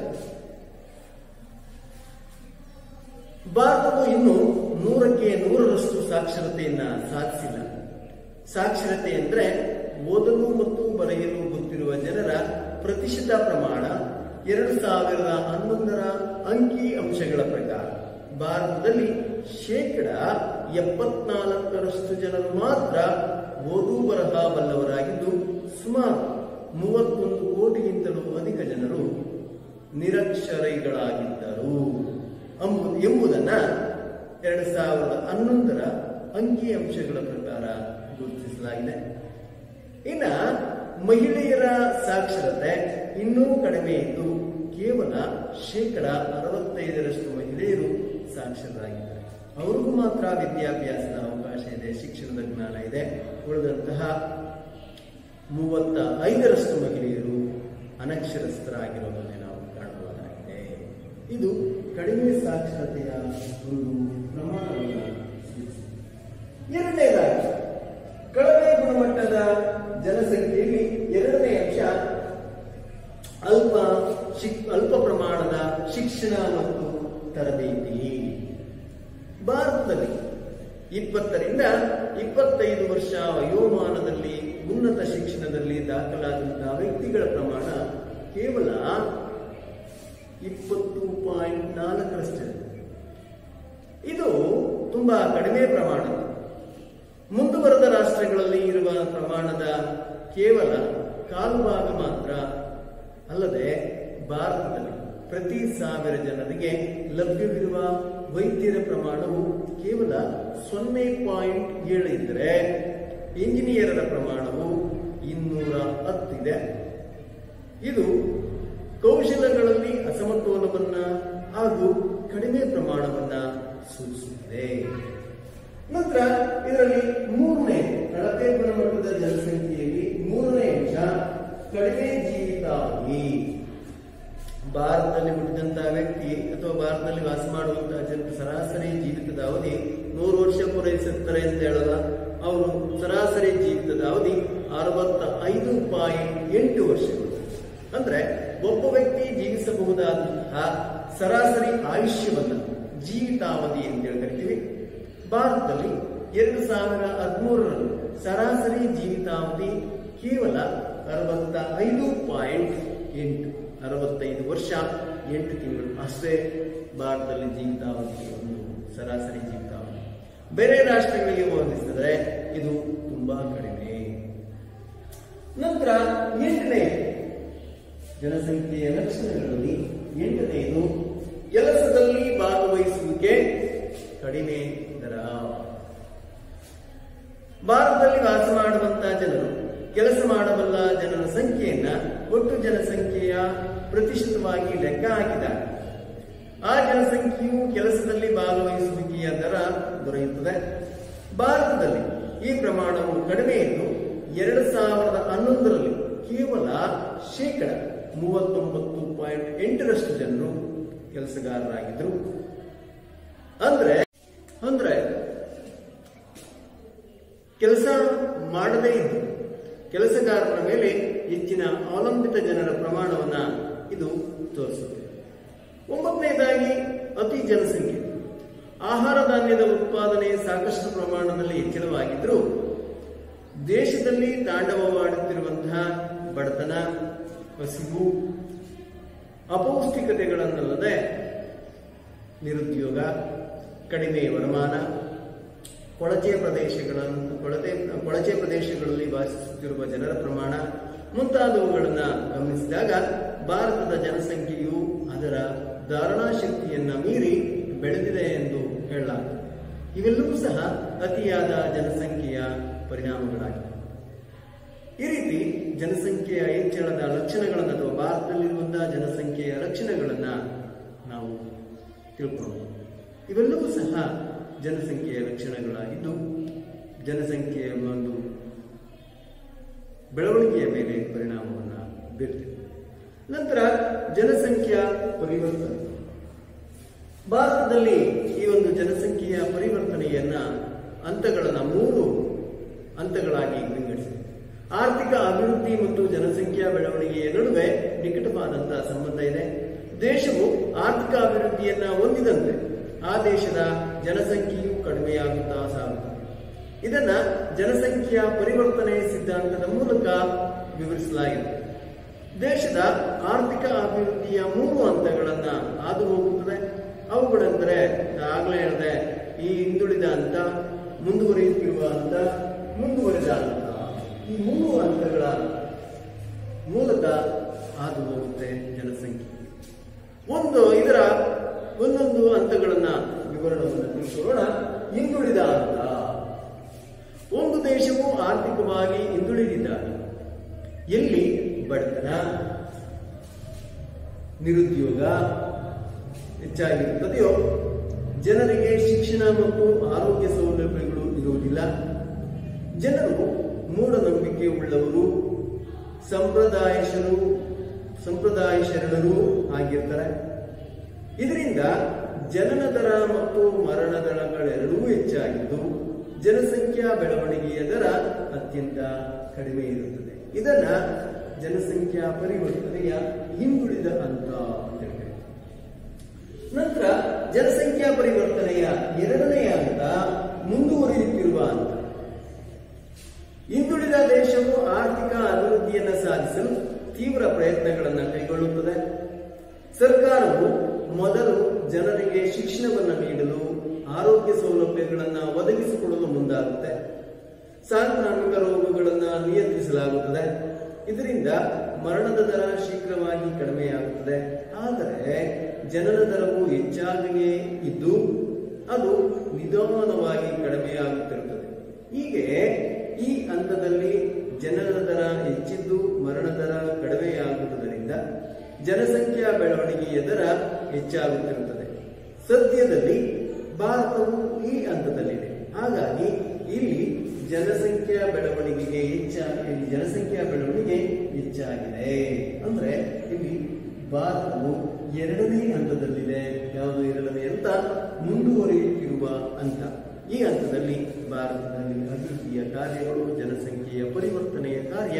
[SPEAKER 1] ಭಾರತವು ಇನ್ನೂ 100ಕ್ಕೆ 100ರಷ್ಟು ಸಾಕ್ಷರತೆಯನ್ನ ಸಾಧಿಸಿಲ್ಲ. ಸಾಕ್ಷರತೆ ಅಂದ್ರೆ ಓದಲು ಮತ್ತು ಬರೆಯಲು ಗೊತ್ತಿರುವ ಜನರ ಪ್ರತಿಶತ ಪ್ರಮಾಣ 2011ರ ಅಂಕಿ ಅಂಶಗಳ ಪ್ರಕಾರ ಭಾರತದಲ್ಲಿ 74% ಜನರು ಮಾತ್ರ ಓದು ಬರಹ ಬಲ್ಲವರಾಗಿದ್ದು ಸುಮಾರು 31 ಕೋಟಿಗಿಂತಲೂ ಅಧಿಕ ಜನರು ನಿರಕ್ಷರಿಗಳಾಗಿದ್ದರು ಎಂಬುದನ್ನ 2011ರ ಅಂಕಿ ಅಂಶಗಳ ಪ್ರಕಾರ ಗುರುತಿಸಲಾಗಿದೆ. ಇನ್ನ ಮಹಿಳೆಯರ ಸಾಕ್ಷರತೆ ಇನ್ನೂ ಕಡಿಮೆ ಇದ್ದು ಕೇವಲ 65% ಮಹಿಳೆಯರು ಸಾಕ್ಷರರಾಗಿದ್ದಾರೆ. ಅವ್ರಿಗೂ ಮಾತ್ರ ವಿದ್ಯಾಭ್ಯಾಸದ ಅವಕಾಶ ಇದೆ, ಶಿಕ್ಷಣದ ಜ್ಞಾನ ಇದೆ. ಉಳಿದಂತಹ 35% ಮಹಿಳೆಯರು ಅನಕ್ಷರಸ್ಥರಾಗಿರೋದನ್ನೇ ನಾವು ಕಾಣಬಹುದಾಗಿದೆ. ಇದು ಕಡಿಮೆ ಸಾಕ್ಷರತೆಯ ಒಂದು ಪ್ರಮಾಣವನ್ನು ಸೂಚಿಸುತ್ತದೆ. 2ನೇದಾಗಿ ಕಡಿಮೆ ಗುಣಮಟ್ಟದ ಜನಸಂಖ್ಯೆಯಲ್ಲಿ 2ನೇ ಅಂಶ ಅಲ್ಪ ಪ್ರಮಾಣದ ಶಿಕ್ಷಣ ಮತ್ತು ತರಬೇತಿ. ಭಾರತದಲ್ಲಿ 20ರಿಂದ 25 ವರ್ಷ ವಯೋಮಾನದಲ್ಲಿ ಉನ್ನತ ಶಿಕ್ಷಣದಲ್ಲಿ ದಾಖಲಾದಂತಹ ವ್ಯಕ್ತಿಗಳ ಪ್ರಮಾಣ ಕೇವಲ 20.4ರಷ್ಟಿದೆ. ಇದು ತುಂಬಾ ಕಡಿಮೆ ಪ್ರಮಾಣ. ಮುಂದುವರೆದ ರಾಷ್ಟ್ರಗಳಲ್ಲಿ ಇರುವ ಪ್ರಮಾಣದ ಕೇವಲ 1/4 ಭಾಗ ಮಾತ್ರ. ಅಲ್ಲದೆ ಭಾರತದಲ್ಲಿ ಪ್ರತಿ 1000 ಜನರಿಗೆ ಲಭ್ಯವಿರುವ ವೈದ್ಯರ ಪ್ರಮಾಣವು ಕೇವಲ 0.7 ಇದ್ದರೆ ಇಂಜಿನಿಯರರ ಪ್ರಮಾಣವು 210 ಇದೆ. ಇದು ಕೌಶಲ್ಯಗಳಲ್ಲಿ ಅಸಮತೋಲವನ್ನ ಹಾಗೂ ಕಡಿಮೆ ಪ್ರಮಾಣವನ್ನ ಸೂಚಿಸುತ್ತದೆ. ನಂತರ ಇದರಲ್ಲಿ 3ನೇ ಕಳಪೆ ಗುಣಮಟ್ಟದ ಜನಸಂಖ್ಯೆಯಲ್ಲಿ 3ನೇ ಅಂಶ ಕಡಿಮೆ ಜೀವಿತಾವಧಿ. ಭಾರತದಲ್ಲಿ ಹುಟ್ಟಿದಂತಹ ವ್ಯಕ್ತಿ ಅಥವಾ ಭಾರತದಲ್ಲಿ ವಾಸ ಮಾಡುವಂತಹ ಜನರ ಸರಾಸರಿ ಜೀವಿತದ ಅವಧಿ 100 ವರ್ಷ ಪೂರೈಸುತ್ತಾರೆ ಅಂತ ಹೇಳಲ್ಲ. ಅವರು ಸರಾಸರಿ ಜೀವಿತದ ಅವಧಿ 65.8 ವರ್ಷಗಳು. ಅಂದ್ರೆ ಒಬ್ಬ ವ್ಯಕ್ತಿ ಜೀವಿಸಬಹುದಾದಂತಹ ಸರಾಸರಿ ಆಯುಷ್ಯವನ್ನು ಜೀವಿತಾವಧಿ ಅಂತೇಳಿ ಕರಿತೀವಿ. ಭಾರತದಲ್ಲಿ 2013ರಲ್ಲಿ ಸರಾಸರಿ ಜೀವಿತಾವಧಿ ಕೇವಲ 65 ವರ್ಷ 8 ತಿಂಗಳು ಅಷ್ಟೇ. ಭಾರತದಲ್ಲಿ ಜೀವಿತಾವಧಿ ಒಂದು ಸರಾಸರಿ ಜೀವಿತಾವಧಿ. ಬೇರೆ ರಾಷ್ಟ್ರಗಳಿಗೆ ಹೋಲಿಸಿದರೆ ಇದು ತುಂಬಾ ಕಡಿಮೆ. ನಂತರ 8ನೇ ಜನಸಂಖ್ಯೆಯ ಲಕ್ಷಣಗಳಲ್ಲಿ 8ನೇದು ಕೆಲಸದಲ್ಲಿ ಭಾಗವಹಿಸುವಿಕೆ ಕಡಿಮೆ ದರ. ಭಾರತದಲ್ಲಿ ವಾಸ ಮಾಡುವಂತಹ ಜನರು ಕೆಲಸ ಮಾಡಬಲ್ಲ ಜನರ ಸಂಖ್ಯೆಯನ್ನ ಒಟ್ಟು ಜನಸಂಖ್ಯೆಯ ಪ್ರತಿಶತವಾಗಿ ಲೆಕ್ಕ ಹಾಕಿದಾಗ ಆ ಜನಸಂಖ್ಯೆಯು ಕೆಲಸದಲ್ಲಿ ಭಾಗವಹಿಸುವಿಕೆಯ ದರ ದೊರೆಯುತ್ತದೆ. ಭಾರತದಲ್ಲಿ ಈ ಪ್ರಮಾಣವು ಕಡಿಮೆ ಇದ್ದು 2011ರಲ್ಲಿ ಕೇವಲ 39.8% ಜನರು ಕೆಲಸಗಾರರಾಗಿದ್ದರು. ಅಂದ್ರೆ ಕೆಲಸ ಮಾಡದೇ ಇದ್ದು ಕೆಲಸಗಾರರ ಮೇಲೆ ಹೆಚ್ಚಿನ ಅವಲಂಬಿತ ಜನರ ಪ್ರಮಾಣವನ್ನ ಇದು ತೋರಿಸುತ್ತೆ. 9ನೇದಾಗಿ ಅತಿ ಜನಸಂಖ್ಯೆ. ಆಹಾರ ಧಾನ್ಯದ ಉತ್ಪಾದನೆ ಸಾಕಷ್ಟು ಪ್ರಮಾಣದಲ್ಲಿ ಹೆಚ್ಚಳವಾಗಿದ್ದರೂ ದೇಶದಲ್ಲಿ ತಾಂಡವವಾಡುತ್ತಿರುವಂತಹ ಬಡತನ, ಹಸಿವು, ಅಪೌಷ್ಟಿಕತೆಗಳನ್ನಲ್ಲದೆ ನಿರುದ್ಯೋಗ, ಕಡಿಮೆ ವರಮಾನ, ಕೊಳಚೆ ಪ್ರದೇಶಗಳಲ್ಲಿ ವಾಸಿಸುತ್ತಿರುವ ಜನರ ಪ್ರಮಾಣ ಮುಂತಾದವುಗಳನ್ನು ಗಮನಿಸಿದಾಗ ಭಾರತದ ಜನಸಂಖ್ಯೆಯು ಅದರ ಧಾರಣಾ ಶಕ್ತಿಯನ್ನ ಮೀರಿ ಬೆಳೆದಿದೆ ಎಂದು ಹೇಳಲಾಗಿದೆ. ಇವೆಲ್ಲವೂ ಸಹ ಅತಿಯಾದ ಜನಸಂಖ್ಯೆಯ ಪರಿಣಾಮಗಳಾಗಿವೆ. ಈ ರೀತಿ ಜನಸಂಖ್ಯೆಯ ಹೆಚ್ಚಳದ ಲಕ್ಷಣಗಳನ್ನು ಅಥವಾ ಭಾರತದಲ್ಲಿರುವಂತಹ ಜನಸಂಖ್ಯೆಯ ಲಕ್ಷಣಗಳನ್ನ ನಾವು ತಿಳ್ಕೊಳ್ಳೋಣ. ಇವೆಲ್ಲವೂ ಸಹ ಜನಸಂಖ್ಯೆಯ ಲಕ್ಷಣಗಳಾಗಿದ್ದು ಜನಸಂಖ್ಯೆಯ ಒಂದು ಬೆಳವಣಿಗೆಯ ಮೇಲೆ ಪರಿಣಾಮವನ್ನು ಬೀರ್ತಿದೆ. ನಂತರ ಜನಸಂಖ್ಯಾ ಪರಿವರ್ತನೆ. ಭಾರತದಲ್ಲಿ ಈ ಒಂದು ಜನಸಂಖ್ಯೆಯ ಪರಿವರ್ತನೆಯನ್ನ ಹಂತಗಳನ್ನ 3 ಹಂತಗಳಾಗಿ ವಿಂಗಡಿಸಿದೆ. ಆರ್ಥಿಕ ಅಭಿವೃದ್ಧಿ ಮತ್ತು ಜನಸಂಖ್ಯಾ ಬೆಳವಣಿಗೆಯ ನಡುವೆ ನಿಕಟವಾದಂತಹ ಸಂಬಂಧ ಇದೆ. ದೇಶವು ಆರ್ಥಿಕ ಅಭಿವೃದ್ಧಿಯನ್ನ ಹೊಂದಿದಂತೆ ಆ ದೇಶದ ಜನಸಂಖ್ಯೆಯು ಕಡಿಮೆಯಾಗುತ್ತಾ ಸಾಗುತ್ತದೆ. ಇದನ್ನ ಜನಸಂಖ್ಯಾ ಪರಿವರ್ತನೆ ಸಿದ್ಧಾಂತದ ಮೂಲಕ ವಿವರಿಸಲಾಗಿದೆ. ದೇಶದ ಆರ್ಥಿಕ ಅಭಿವೃದ್ಧಿಯ 3 ಹಂತಗಳನ್ನ ಹಾದು ಹೋಗುತ್ತದೆ. ಅವುಗಳೆಂದರೆ ಆಗಲೇ ಹೇಳಿದೆ, ಈ ಹಿಂದುಳಿದ ಹಂತ, ಮುಂದುವರಿಯುತ್ತಿರುವ ಹಂತ, ಮುಂದುವರಿದ ಹಂತ. ಈ 3 ಹಂತಗಳ ಮೂಲಕ ಹಾದು ಹೋಗುತ್ತೆ ಜನಸಂಖ್ಯೆ. ಇದರ ಒಂದೊಂದು ಹಂತಗಳನ್ನ ವಿವರಣವನ್ನು ತಿಳಿಸೋಣ. ಹಿಂದುಳಿದ ಹಂತ. ಒಂದು ದೇಶವು ಆರ್ಥಿಕವಾಗಿ ಹಿಂದುಳಿದಿದ್ದಾಗ ಎಲ್ಲಿ ಬಡತನ, ನಿರುದ್ಯೋಗ ಹೆಚ್ಚಾಗಿರುತ್ತದೆಯೋ, ಜನರಿಗೆ ಶಿಕ್ಷಣ ಮತ್ತು ಆರೋಗ್ಯ ಸೌಲಭ್ಯಗಳು ಇರುವುದಿಲ್ಲ, ಜನರು ಮೂಢನಂಬಿಕೆ ಉಳ್ಳವರು, ಸಂಪ್ರದಾಯ ಶರಣರು ಆಗಿರ್ತಾರೆ. ಇದರಿಂದ ಜನನ ದರ ಮತ್ತು ಮರಣ ದರಗಳೆರಡೂ ಹೆಚ್ಚಾಗಿದ್ದು ಜನಸಂಖ್ಯಾ ಬೆಳವಣಿಗೆಯ ದರ ಅತ್ಯಂತ ಕಡಿಮೆ ಇರುತ್ತದೆ. ಇದನ್ನ ಜನಸಂಖ್ಯಾ ಪರಿವರ್ತನೆಯ ಹಿಂದುಳಿದ ಹಂತ ಅಂತ ಹೇಳ್ತಾರೆ. ನಂತರ ಜನಸಂಖ್ಯಾ ಪರಿವರ್ತನೆಯ 2ನೇ ಹಂತ ಮುಂದುವರಿಯುತ್ತಿರುವ ಹಂತ. ಹಿಂದುಳಿದ ದೇಶವು ಆರ್ಥಿಕ ಅಭಿವೃದ್ಧಿಯನ್ನು ಸಾಧಿಸಲು ತೀವ್ರ ಪ್ರಯತ್ನಗಳನ್ನು ಕೈಗೊಳ್ಳುತ್ತದೆ. ಸರ್ಕಾರವು ಮೊದಲು ಜನರಿಗೆ ಶಿಕ್ಷಣವನ್ನು ನೀಡಲು, ಆರೋಗ್ಯ ಸೌಲಭ್ಯಗಳನ್ನು ಒದಗಿಸಿಕೊಡಲು ಮುಂದಾಗುತ್ತೆ. ಸಾಂಕ್ರಾಮಿಕ ರೋಗಗಳನ್ನು ನಿಯಂತ್ರಿಸಲಾಗುತ್ತದೆ. ಇದರಿಂದ ಮರಣದ ದರ ಶೀಘ್ರವಾಗಿ ಕಡಿಮೆಯಾಗುತ್ತದೆ. ಆದರೆ ಜನನ ದರವು ಹೆಚ್ಚಾಗಿಯೇ ಇದ್ದು ಅದು ನಿಧಾನವಾಗಿ ಕಡಿಮೆಯಾಗುತ್ತಿರುತ್ತದೆ. ಹೀಗೆ ಈ ಹಂತದಲ್ಲಿ ಜನನ ದರ ಹೆಚ್ಚಿದ್ದು ಮರಣ ದರ ಕಡಿಮೆಯಾಗುವುದರಿಂದ ಜನಸಂಖ್ಯಾ ಬೆಳವಣಿಗೆಯ ದರ ಹೆಚ್ಚಾಗುತ್ತಿರುತ್ತದೆ. ಸದ್ಯದಲ್ಲಿ ಭಾರತವು ಈ ಹಂತದಲ್ಲಿದೆ. ಹಾಗಾಗಿ ಇಲ್ಲಿ ಜನಸಂಖ್ಯಾ ಬೆಳವಣಿಗೆ ಹೆಚ್ಚಾಗಿದೆ. ಅಂದ್ರೆ ಇಲ್ಲಿ ಭಾರತವು 2ನೇ ಹಂತದಲ್ಲಿದೆ. ಯಾವುದು 2ನೇ ಹಂತ? ಮುಂದುವರಿಯುತ್ತಿರುವ ಹಂತ. ಈ ಹಂತದಲ್ಲಿ ಭಾರತದಲ್ಲಿ ಅಭಿವೃದ್ಧಿಯ ಕಾರ್ಯಗಳು, ಜನಸಂಖ್ಯೆಯ ಪರಿವರ್ತನೆಯ ಕಾರ್ಯ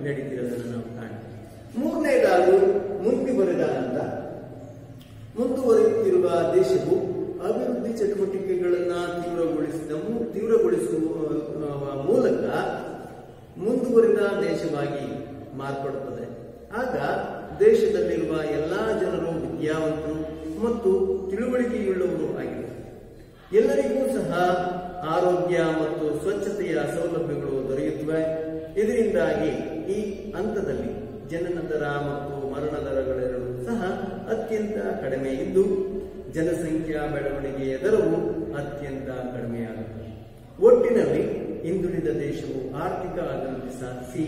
[SPEAKER 1] ನಡೀತಿರೋದನ್ನು ನಾವು ಕಾಣ್ತೀವಿ. 3ನೇದಾಗಿ ಮುಂದುವರೆದ ಹಂತ. ಮುಂದುವರಿಯುತ್ತಿರುವ ದೇಶವು ಅಭಿವೃದ್ಧಿ ಚಟುವಟಿಕೆಗಳನ್ನು ತೀವ್ರಗೊಳಿಸುವ ಮೂಲಕ ಮುಂದುವರಿದ ದೇಶವಾಗಿ ಮಾರ್ಪಡುತ್ತದೆ. ಆಗ ದೇಶದಲ್ಲಿರುವ ಎಲ್ಲಾ ಜನರು ವಿದ್ಯಾವಂತರು ಮತ್ತು ತಿಳುವಳಿಕೆಯುಳ್ಳವರು ಆಗಿದ್ದಾರೆ. ಎಲ್ಲರಿಗೂ ಸಹ ಆರೋಗ್ಯ ಮತ್ತು ಸ್ವಚ್ಛತೆಯ ಸೌಲಭ್ಯಗಳು ದೊರೆಯುತ್ತವೆ. ಇದರಿಂದಾಗಿ ಈ ಹಂತದಲ್ಲಿ ಜನನ ದರ ಮತ್ತು ಮರಣ ದರಗಳೆರಡೂ ಸಹ ಅತ್ಯಂತ ಕಡಿಮೆ ಇದ್ದು ಜನಸಂಖ್ಯಾ ಬೆಳವಣಿಗೆಯ ದರವು ಅತ್ಯಂತ ಕಡಿಮೆಯಾಗುತ್ತದೆ. ಒಟ್ಟಿನಲ್ಲಿ ಹಿಂದುಳಿದ ದೇಶವು ಆರ್ಥಿಕ ಅಭಿವೃದ್ಧಿ ಸಾಧಿಸಿ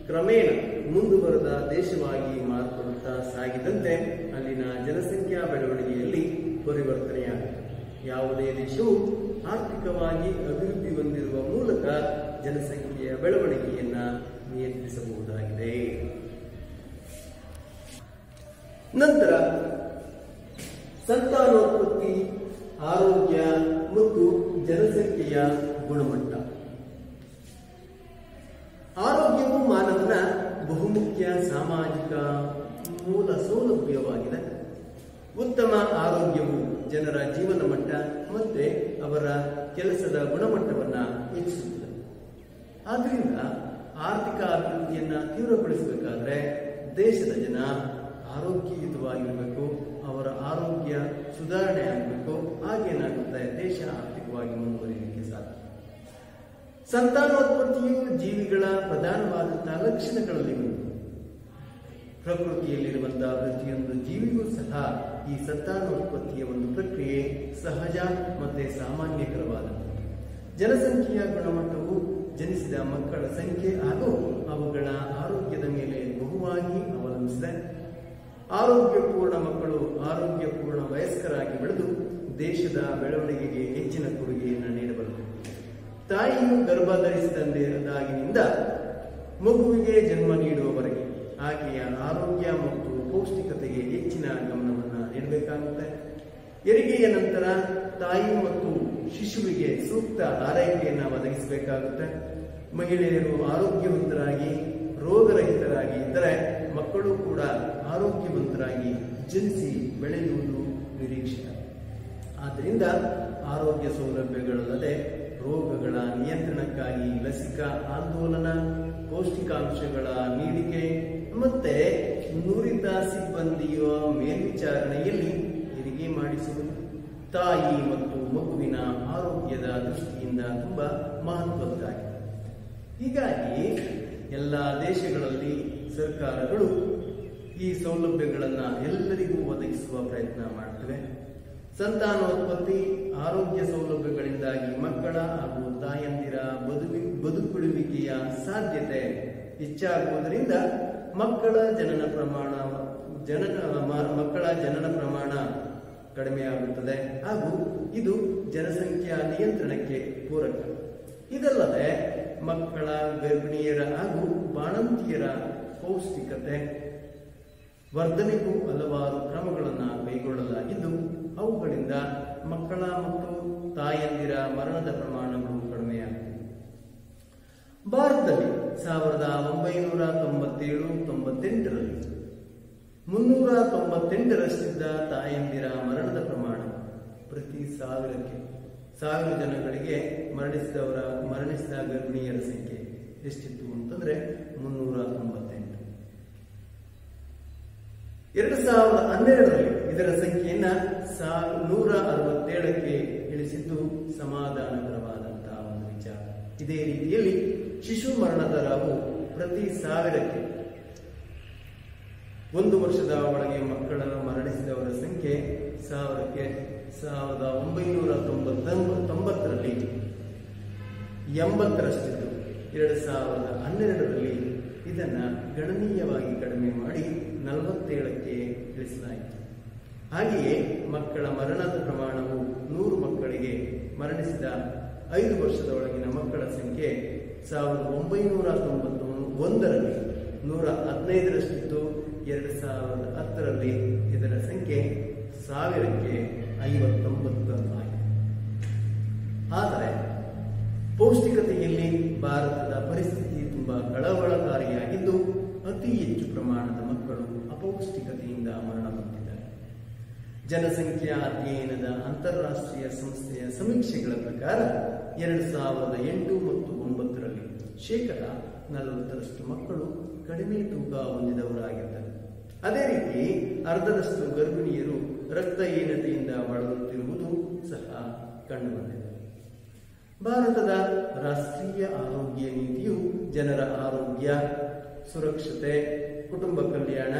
[SPEAKER 1] ಕ್ರಮೇಣ ಮುಂದುವರೆದ ದೇಶವಾಗಿ ಮಾರ್ಪಡುತ್ತಾ ಸಾಗಿದಂತೆ ಅಲ್ಲಿನ ಜನಸಂಖ್ಯಾ ಬೆಳವಣಿಗೆಯಲ್ಲಿ ಪರಿವರ್ತನೆಯಾಗಿದೆ. ಯಾವುದೇ ದೇಶವು ಆರ್ಥಿಕವಾಗಿ ಅಭಿವೃದ್ಧಿ ಹೊಂದಿರುವ ಮೂಲಕ ಜನಸಂಖ್ಯೆಯ ಬೆಳವಣಿಗೆಯನ್ನ ನಿಯಂತ್ರಿಸಬಹುದಾಗಿದೆ. ನಂತರ ಸಂತಾನೋತ್ಪತ್ತಿ, ಆರೋಗ್ಯ ಮತ್ತು ಜನಸಂಖ್ಯೆಯ ಗುಣಮಟ್ಟ. ಆರೋಗ್ಯವು ಮಾನವನ ಬಹುಮುಖ್ಯ ಸಾಮಾಜಿಕ ಮೂಲ ಸೌಲಭ್ಯವಾಗಿದೆ. ಉತ್ತಮ ಆರೋಗ್ಯವು ಜನರ ಜೀವನ ಮಟ್ಟ ಮತ್ತೆ ಅವರ ಕೆಲಸದ ಗುಣಮಟ್ಟವನ್ನು ಹೆಚ್ಚಿಸುತ್ತದೆ. ಆದ್ದರಿಂದ ಆರ್ಥಿಕ ಅಭಿವೃದ್ಧಿಯನ್ನ ತೀವ್ರಗೊಳಿಸಬೇಕಾದ್ರೆ ದೇಶದ ಜನ ಆರೋಗ್ಯಯುತವಾಗಿರಬೇಕು, ಅವರ ಆರೋಗ್ಯ ಸುಧಾರಣೆ ಆಗಬೇಕು. ಆಗೇನಾಗುತ್ತೆ, ದೇಶ ಆರ್ಥಿಕವಾಗಿ ಮುಂದುವರಿಯಲಿಕ್ಕೆ ಸಾಧ್ಯ. ಸಂತಾನೋತ್ಪತ್ತಿಯು ಜೀವಿಗಳ ಪ್ರಧಾನವಾದಂತಹ ಲಕ್ಷಣಗಳಲ್ಲಿ ಒಂದು. ಪ್ರಕೃತಿಯಲ್ಲಿರುವಂತಹ ಪ್ರತಿಯೊಂದು ಜೀವಿಗೂ ಸಹ ಈ ಸಂತಾನೋತ್ಪತ್ತಿಯ ಒಂದು ಪ್ರಕ್ರಿಯೆ ಸಹಜ ಮತ್ತೆ ಸಾಮಾನ್ಯಕರವಾದದ್ದು. ಜನಸಂಖ್ಯೆಯ ಗುಣಮಟ್ಟವು ಜನಿಸಿದ ಮಕ್ಕಳ ಸಂಖ್ಯೆ ಹಾಗೂ ಅವುಗಳ ಆರೋಗ್ಯದ ಮೇಲೆ ಬಹುವಾಗಿ ಅವಲಂಬಿಸಿದೆ. ಆರೋಗ್ಯಪೂರ್ಣ ಮಕ್ಕಳು ಆರೋಗ್ಯಪೂರ್ಣ ವಯಸ್ಕರಾಗಿ ಬೆಳೆದು ದೇಶದ ಬೆಳವಣಿಗೆಗೆ ಹೆಚ್ಚಿನ ಕೊಡುಗೆಯನ್ನು ನೀಡಬಲ್ಲರು. ತಾಯಿಯು ಗರ್ಭ ಧರಿಸಿದಂದಾಗಿನಿಂದ ಮಗುವಿಗೆ ಜನ್ಮ ನೀಡುವವರೆಗೆ ಆಕೆಯ ಆರೋಗ್ಯ ಮತ್ತು ಪೌಷ್ಟಿಕತೆಗೆ ಹೆಚ್ಚಿನ ಗಮನವನ್ನು ನೀಡಬೇಕಾಗುತ್ತೆ. ಹೆರಿಗೆಯ ನಂತರ ತಾಯಿ ಮತ್ತು ಶಿಶುವಿಗೆ ಸೂಕ್ತ ಆರೈಕೆಯನ್ನು ಒದಗಿಸಬೇಕಾಗುತ್ತೆ. ಮಹಿಳೆಯರು ಆರೋಗ್ಯವಂತರಾಗಿ ರೋಗರಹಿತರಾಗಿ ಇದ್ದರೆ ಮಕ್ಕಳು ಕೂಡ ಆರೋಗ್ಯವಂತರಾಗಿ ಜನಿಸಿ ಬೆಳೆಯುವುದು ನಿರೀಕ್ಷಿತ. ಆದ್ದರಿಂದ ಆರೋಗ್ಯ ಸೌಲಭ್ಯಗಳಲ್ಲದೆ ರೋಗಗಳ ನಿಯಂತ್ರಣಕ್ಕಾಗಿ ಲಸಿಕಾ ಆಂದೋಲನ, ಪೌಷ್ಟಿಕಾಂಶಗಳ ನೀಡಿಕೆ ಮತ್ತೆ ನುರಿತ ಸಿಬ್ಬಂದಿಯ ಮೇಲ್ವಿಚಾರಣೆಯಲ್ಲಿ ಹೆರಿಗೆ ಮಾಡಿಸುವುದು ತಾಯಿ ಮತ್ತು ಮಗುವಿನ ಆರೋಗ್ಯದ ದೃಷ್ಟಿಯಿಂದ ತುಂಬಾ ಮಹತ್ವದ್ದಾಗಿದೆ. ಹೀಗಾಗಿ ಎಲ್ಲ ದೇಶಗಳಲ್ಲಿ ಸರ್ಕಾರಗಳು ಈ ಸೌಲಭ್ಯಗಳನ್ನು ಎಲ್ಲರಿಗೂ ಒದಗಿಸುವ ಪ್ರಯತ್ನ ಮಾಡುತ್ತವೆ. ಸಂತಾನೋತ್ಪತ್ತಿ, ಆರೋಗ್ಯ ಸೌಲಭ್ಯಗಳಿಂದಾಗಿ ಮಕ್ಕಳ ಹಾಗೂ ತಾಯಂದಿರ ಬದುಕುಳಿಯುವಿಕೆಯ ಸಾಧ್ಯತೆ ಹೆಚ್ಚಾಗುವುದರಿಂದ ಮಕ್ಕಳ ಜನನ ಪ್ರಮಾಣ ಕಡಿಮೆಯಾಗುತ್ತದೆ ಹಾಗೂ ಇದು ಜನಸಂಖ್ಯಾ ನಿಯಂತ್ರಣಕ್ಕೆ ಪೂರಕ. ಇದಲ್ಲದೆ ಮಕ್ಕಳ, ಗರ್ಭಿಣಿಯರ ಹಾಗೂ ಬಾಣಂತಿಯರ ಪೌಷ್ಟಿಕತೆ ವರ್ಧನೆಗೂ ಹಲವಾರು ಕ್ರಮಗಳನ್ನು ಕೈಗೊಳ್ಳಲಾಗಿದ್ದು ಅವುಗಳಿಂದ ಮಕ್ಕಳ ಮತ್ತು ತಾಯಂದಿರ ಮರಣದ ಪ್ರಮಾಣಗಳು ಕಡಿಮೆಯಾಗಿವೆ. ಭಾರತದಲ್ಲಿ 1997-98ರಲ್ಲಿ 398ರಷ್ಟಿದ್ದ ತಾಯಂದಿರ ಮರಣದ ಪ್ರಮಾಣ ಪ್ರತಿ 1000 ಜನಗಳಿಗೆ ಮರಣಿಸಿದ ಗರ್ಭಿಣಿಯರ ಸಂಖ್ಯೆ ಎಷ್ಟಿತ್ತು ಅಂತಂದ್ರೆ 398. 2012ರಲ್ಲಿ ಇದರ ಸಂಖ್ಯೆಯನ್ನ 167ಕ್ಕೆ ಇಳಿಸಿದ್ದು ಸಮಾಧಾನಕರವಾದಂತಹ ಒಂದು ವಿಚಾರ. ಇದೇ ರೀತಿಯಲ್ಲಿ ಶಿಶು ಮರಣ ದರವು ಪ್ರತಿ 1000ಕ್ಕೆ 1 ವರ್ಷದ ಒಳಗೆ ಮಕ್ಕಳನ್ನು ಮರಣಿಸಿದವರ ಸಂಖ್ಯೆ 1990ರಲ್ಲಿ 80ರಷ್ಟಿದ್ದು 2012ರಲ್ಲಿ ಇದನ್ನ ಗಣನೀಯವಾಗಿ ಕಡಿಮೆ ಮಾಡಿ 47ಕ್ಕೆ ಇಳಿಸಲಾಯಿತು. ಹಾಗೆಯೇ ಮಕ್ಕಳ ಮರಣದ ಪ್ರಮಾಣವು 100 ಮಕ್ಕಳಿಗೆ ಮರಣಿಸಿದ 5 ವರ್ಷದ ಒಳಗಿನ ಮಕ್ಕಳ ಸಂಖ್ಯೆ 1991ರಲ್ಲಿ 115ರಷ್ಟಿತ್ತು. 2010ರಲ್ಲಿ ಇದರ ಸಂಖ್ಯೆ 1000ಕ್ಕೆ 59 ಆಗಿದೆ. ಆದರೆ ಪೌಷ್ಟಿಕತೆಯಲ್ಲಿ ಭಾರತದ ಪರಿಸ್ಥಿತಿ ತುಂಬಾ ಕಳವಳಕಾರಿಯಾಗಿದ್ದು ಅತಿ ಹೆಚ್ಚು ಪ್ರಮಾಣದ ಮಕ್ಕಳು ಅಪೌಷ್ಟಿಕತೆಯಿಂದ ಮರಣ ಹೊಂದಿದ್ದಾರೆ. ಜನಸಂಖ್ಯಾ ಅಧ್ಯಯನದ ಅಂತಾರಾಷ್ಟ್ರೀಯ ಸಂಸ್ಥೆಯ ಸಮೀಕ್ಷೆಗಳ ಪ್ರಕಾರ 2008 ಮತ್ತು 2009ರಲ್ಲಿ 40% ಮಕ್ಕಳು ಕಡಿಮೆ ತೂಕ ಹೊಂದಿದವರಾಗಿದ್ದಾರೆ. ಅದೇ ರೀತಿ ಅರ್ಧದಷ್ಟು ಗರ್ಭಿಣಿಯರು ರಕ್ತಹೀನತೆಯಿಂದ ಬಳಲುತ್ತಿರುವುದು ಸಹ ಕಂಡುಬಂದಿದೆ. ಭಾರತದ ರಾಷ್ಟ್ರೀಯ ಆರೋಗ್ಯ ನೀತಿಯು ಜನರ ಆರೋಗ್ಯ, ಸುರಕ್ಷತೆ, ಕುಟುಂಬ ಕಲ್ಯಾಣ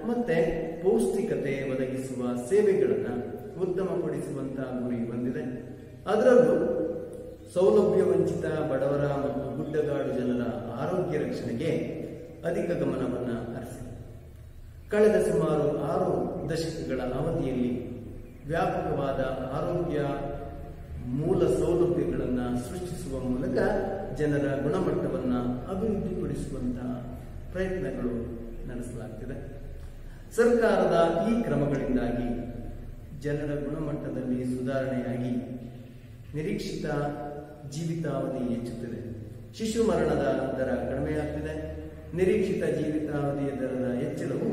[SPEAKER 1] ಮತ್ತೆ ಪೌಷ್ಟಿಕತೆ ಒದಗಿಸುವ ಸೇವೆಗಳನ್ನು ಉತ್ತಮಪಡಿಸುವಂತಹ ಗುರಿ ಹೊಂದಿದೆ. ಅದರಲ್ಲೂ ಸೌಲಭ್ಯ ವಂಚಿತ ಬಡವರ ಮತ್ತು ಗುಡ್ಡಗಾಡು ಜನರ ಆರೋಗ್ಯ ರಕ್ಷಣೆಗೆ ಅಧಿಕ ಗಮನವನ್ನು ಹರಿಸಿದೆ. ಕಳೆದ ಸುಮಾರು 6 ದಶಕಗಳ ಅವಧಿಯಲ್ಲಿ ವ್ಯಾಪಕವಾದ ಆರೋಗ್ಯ ಮೂಲ ಸೌಲಭ್ಯಗಳನ್ನು ಸೃಷ್ಟಿಸುವ ಮೂಲಕ ಜನರ ಗುಣಮಟ್ಟವನ್ನು ಅಭಿವೃದ್ಧಿಪಡಿಸುವಂತಹ ಪ್ರಯತ್ನಗಳು ನಡೆಸಲಾಗ್ತಿದೆ. ಸರ್ಕಾರದ ಈ ಕ್ರಮಗಳಿಂದಾಗಿ ಜನರ ಗುಣಮಟ್ಟದಲ್ಲಿ ಸುಧಾರಣೆಯಾಗಿ ನಿರೀಕ್ಷಿತ ಜೀವಿತಾವಧಿ ಹೆಚ್ಚುತ್ತಿದೆ. ಶಿಶು ಮರಣದ ದರ ಕಡಿಮೆಯಾಗ್ತಿದೆ. ನಿರೀಕ್ಷಿತ ಜೀವಿತಾವಧಿಯ ದರದ ಹೆಚ್ಚಳವು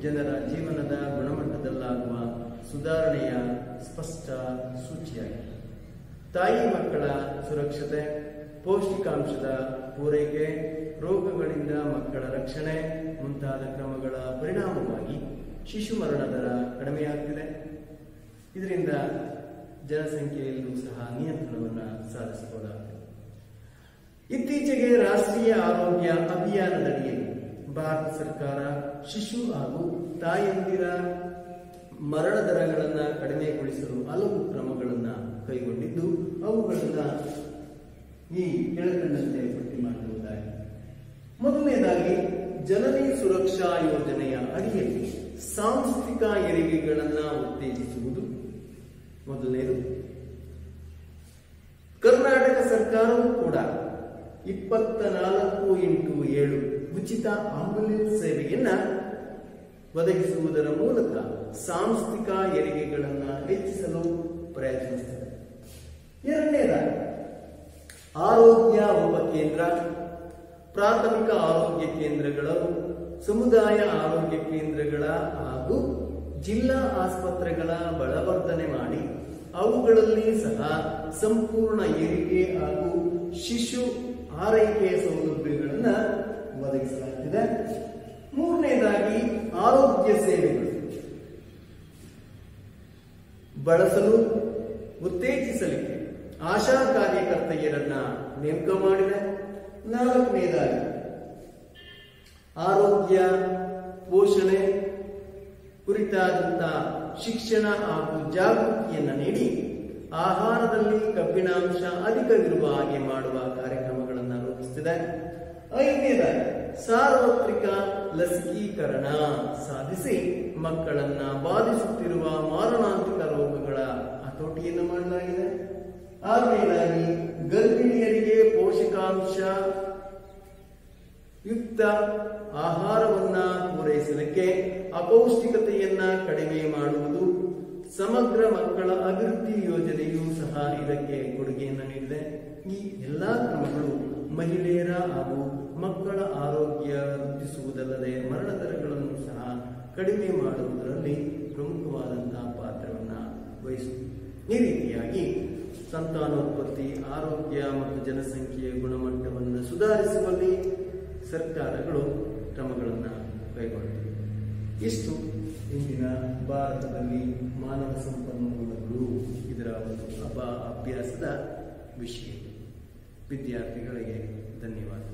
[SPEAKER 1] ಜನರ ಜೀವನದ ಗುಣಮಟ್ಟದಲ್ಲಾಗುವ ಸುಧಾರಣೆಯ ಸ್ಪಷ್ಟ ಸೂಚಿಯಾಗಿದೆ. ತಾಯಿ ಮಕ್ಕಳ ಸುರಕ್ಷತೆ, ಪೌಷ್ಟಿಕಾಂಶದ ಪೂರೈಕೆ, ರೋಗಗಳಿಂದ ಮಕ್ಕಳ ರಕ್ಷಣೆ ಮುಂತಾದ ಕ್ರಮಗಳ ಪರಿಣಾಮವಾಗಿ ಶಿಶು ಮರಣ ದರ ಕಡಿಮೆಯಾಗ್ತಿದೆ. ಇದರಿಂದ ಜನಸಂಖ್ಯೆಯಲ್ಲೂ ಸಹ ನಿಯಂತ್ರಣವನ್ನು ಸಾಧಿಸಬಹುದಾಗಿದೆ. ಇತ್ತೀಚೆಗೆ ರಾಷ್ಟ್ರೀಯ ಆರೋಗ್ಯ ಅಭಿಯಾನದಡಿಯಲ್ಲಿ ಭಾರತ ಸರ್ಕಾರ ಶಿಶು ಹಾಗೂ ತಾಯಂದಿರ ಮರಣ ದರಗಳನ್ನು ಕಡಿಮೆಗೊಳಿಸಲು ಹಲವು ಕ್ರಮಗಳನ್ನು ಕೈಗೊಂಡಿದ್ದು ಅವುಗಳನ್ನು ಈ ಕೆಳಕಂಡಂತೆ ಪಟ್ಟಿ ಮಾಡಿರುವುದಾಗಿದೆ. ಮೊದಲನೇದಾಗಿ ಜನನಿ ಸುರಕ್ಷಾ ಯೋಜನೆಯ ಅಡಿಯಲ್ಲಿ ಸಾಂಸ್ಥಿಕ ಹೆರಿಗೆಗಳನ್ನು ಉತ್ತೇಜಿಸುವುದು ಮೊದಲನೇದು. ಕರ್ನಾಟಕ ಸರ್ಕಾರವೂ ಕೂಡ 24x7 ಉಚಿತ ಆಂಬ್ಯುಲೆನ್ಸ್ ಸೇವೆಯನ್ನ ಒದಗಿಸುವುದರ ಮೂಲಕ ಸಾಂಸ್ಥಿಕ ಹೆರಿಗೆಗಳನ್ನು ಹೆಚ್ಚಿಸಲು ಪ್ರಯತ್ನಿಸುತ್ತದೆ. ಎರಡನೇದಾಗಿ ಆರೋಗ್ಯ ಉಪಕೇಂದ್ರ, ಪ್ರಾಥಮಿಕ ಆರೋಗ್ಯ ಕೇಂದ್ರಗಳು, ಸಮುದಾಯ ಆರೋಗ್ಯ ಕೇಂದ್ರಗಳ ಹಾಗೂ ಜಿಲ್ಲಾ ಆಸ್ಪತ್ರೆಗಳ ಬಲವರ್ಧನೆ ಮಾಡಿ ಅವುಗಳಲ್ಲಿ ಸಹ ಸಂಪೂರ್ಣ ಹೆರಿಗೆ ಹಾಗೂ ಶಿಶು ಆರೈಕೆ ಸೌಲಭ್ಯಗಳನ್ನು ಒದಗಿಸಲಾಗಿದೆ. ಮೂರನೇದಾಗಿ ಆರೋಗ್ಯ ಸೇವೆಗಳು ಬಳಸಲು ಉತ್ತೇಜಿಸಲಿಕ್ಕೆ ಆಶಾ ಕಾರ್ಯಕರ್ತೆಯರನ್ನ ನೇಮಕ ಮಾಡಿದೆ. ನಾಲ್ಕನೇದಾಗಿ ಆರೋಗ್ಯ ಪೋಷಣೆ ಕುರಿತಾದಂತಹ ಶಿಕ್ಷಣ ಹಾಗೂ ಜಾಗೃತಿಯನ್ನು ನೀಡಿ ಆಹಾರದಲ್ಲಿ ಕಬ್ಬಿಣಾಂಶ ಅಧಿಕವಿರುವ ಹಾಗೆ ಮಾಡುವ ಕಾರ್ಯಕ್ರಮಗಳನ್ನು ರೂಪಿಸುತ್ತಿದೆ. ಐದನೇದಾಗಿ ಸಾರ್ವತ್ರಿಕ ಲಸಿಕೀಕರಣ ಸಾಧಿಸಿ ಮಕ್ಕಳನ್ನ ಬಾಧಿಸುತ್ತಿರುವ ಮಾರಣಾಂತಿಕ ರೋಗಗಳ ಹತೋಟಿಯನ್ನು ಮಾಡಲಾಗಿದೆ. ಆರನೇದಾಗಿ ಗರ್ಭಿಣಿಯರಿಗೆ ಪೋಷಕಾಂಶ ಯುಕ್ತ ಆಹಾರವನ್ನ ಪೂರೈಸಲಿಕ್ಕೆ ಅಪೌಷ್ಟಿಕತೆಯನ್ನ ಕಡಿಮೆ ಮಾಡುವುದು. ಸಮಗ್ರ ಮಕ್ಕಳ ಅಭಿವೃದ್ಧಿ ಯೋಜನೆಯೂ ಸಹ ಇದಕ್ಕೆ ಕೊಡುಗೆಯನ್ನು ನೀಡಿದೆ. ಈ ಎಲ್ಲಾ ಕ್ರಮಗಳು ಮಹಿಳೆಯರ ಹಾಗೂ ಮಕ್ಕಳ ಆರೋಗ್ಯ ವೃದ್ಧಿಸುವುದಲ್ಲದೆ ಮರಣ ದರಗಳನ್ನು ಸಹ ಕಡಿಮೆ ಮಾಡುವುದರಲ್ಲಿ ಪ್ರಮುಖವಾದಂತಹ ಪಾತ್ರವನ್ನು ವಹಿಸುತ್ತದೆ. ಈ ರೀತಿಯಾಗಿ ಸಂತಾನೋತ್ಪತ್ತಿ, ಆರೋಗ್ಯ ಮತ್ತು ಜನಸಂಖ್ಯೆಯ ಗುಣಮಟ್ಟವನ್ನು ಸುಧಾರಿಸುವಲ್ಲಿ ಸರ್ಕಾರಗಳು ಕ್ರಮಗಳನ್ನು ಕೈಗೊಂಡಿವೆ. ಇಷ್ಟು ಇಂದಿನ ಭಾರತದಲ್ಲಿ ಮಾನವ ಸಂಪನ್ಮೂಲಗಳು ಇದರ ಒಂದು ಅಭ್ಯಾಸದ ವಿಷಯ. ವಿದ್ಯಾರ್ಥಿಗಳಿಗೆ ಧನ್ಯವಾದ.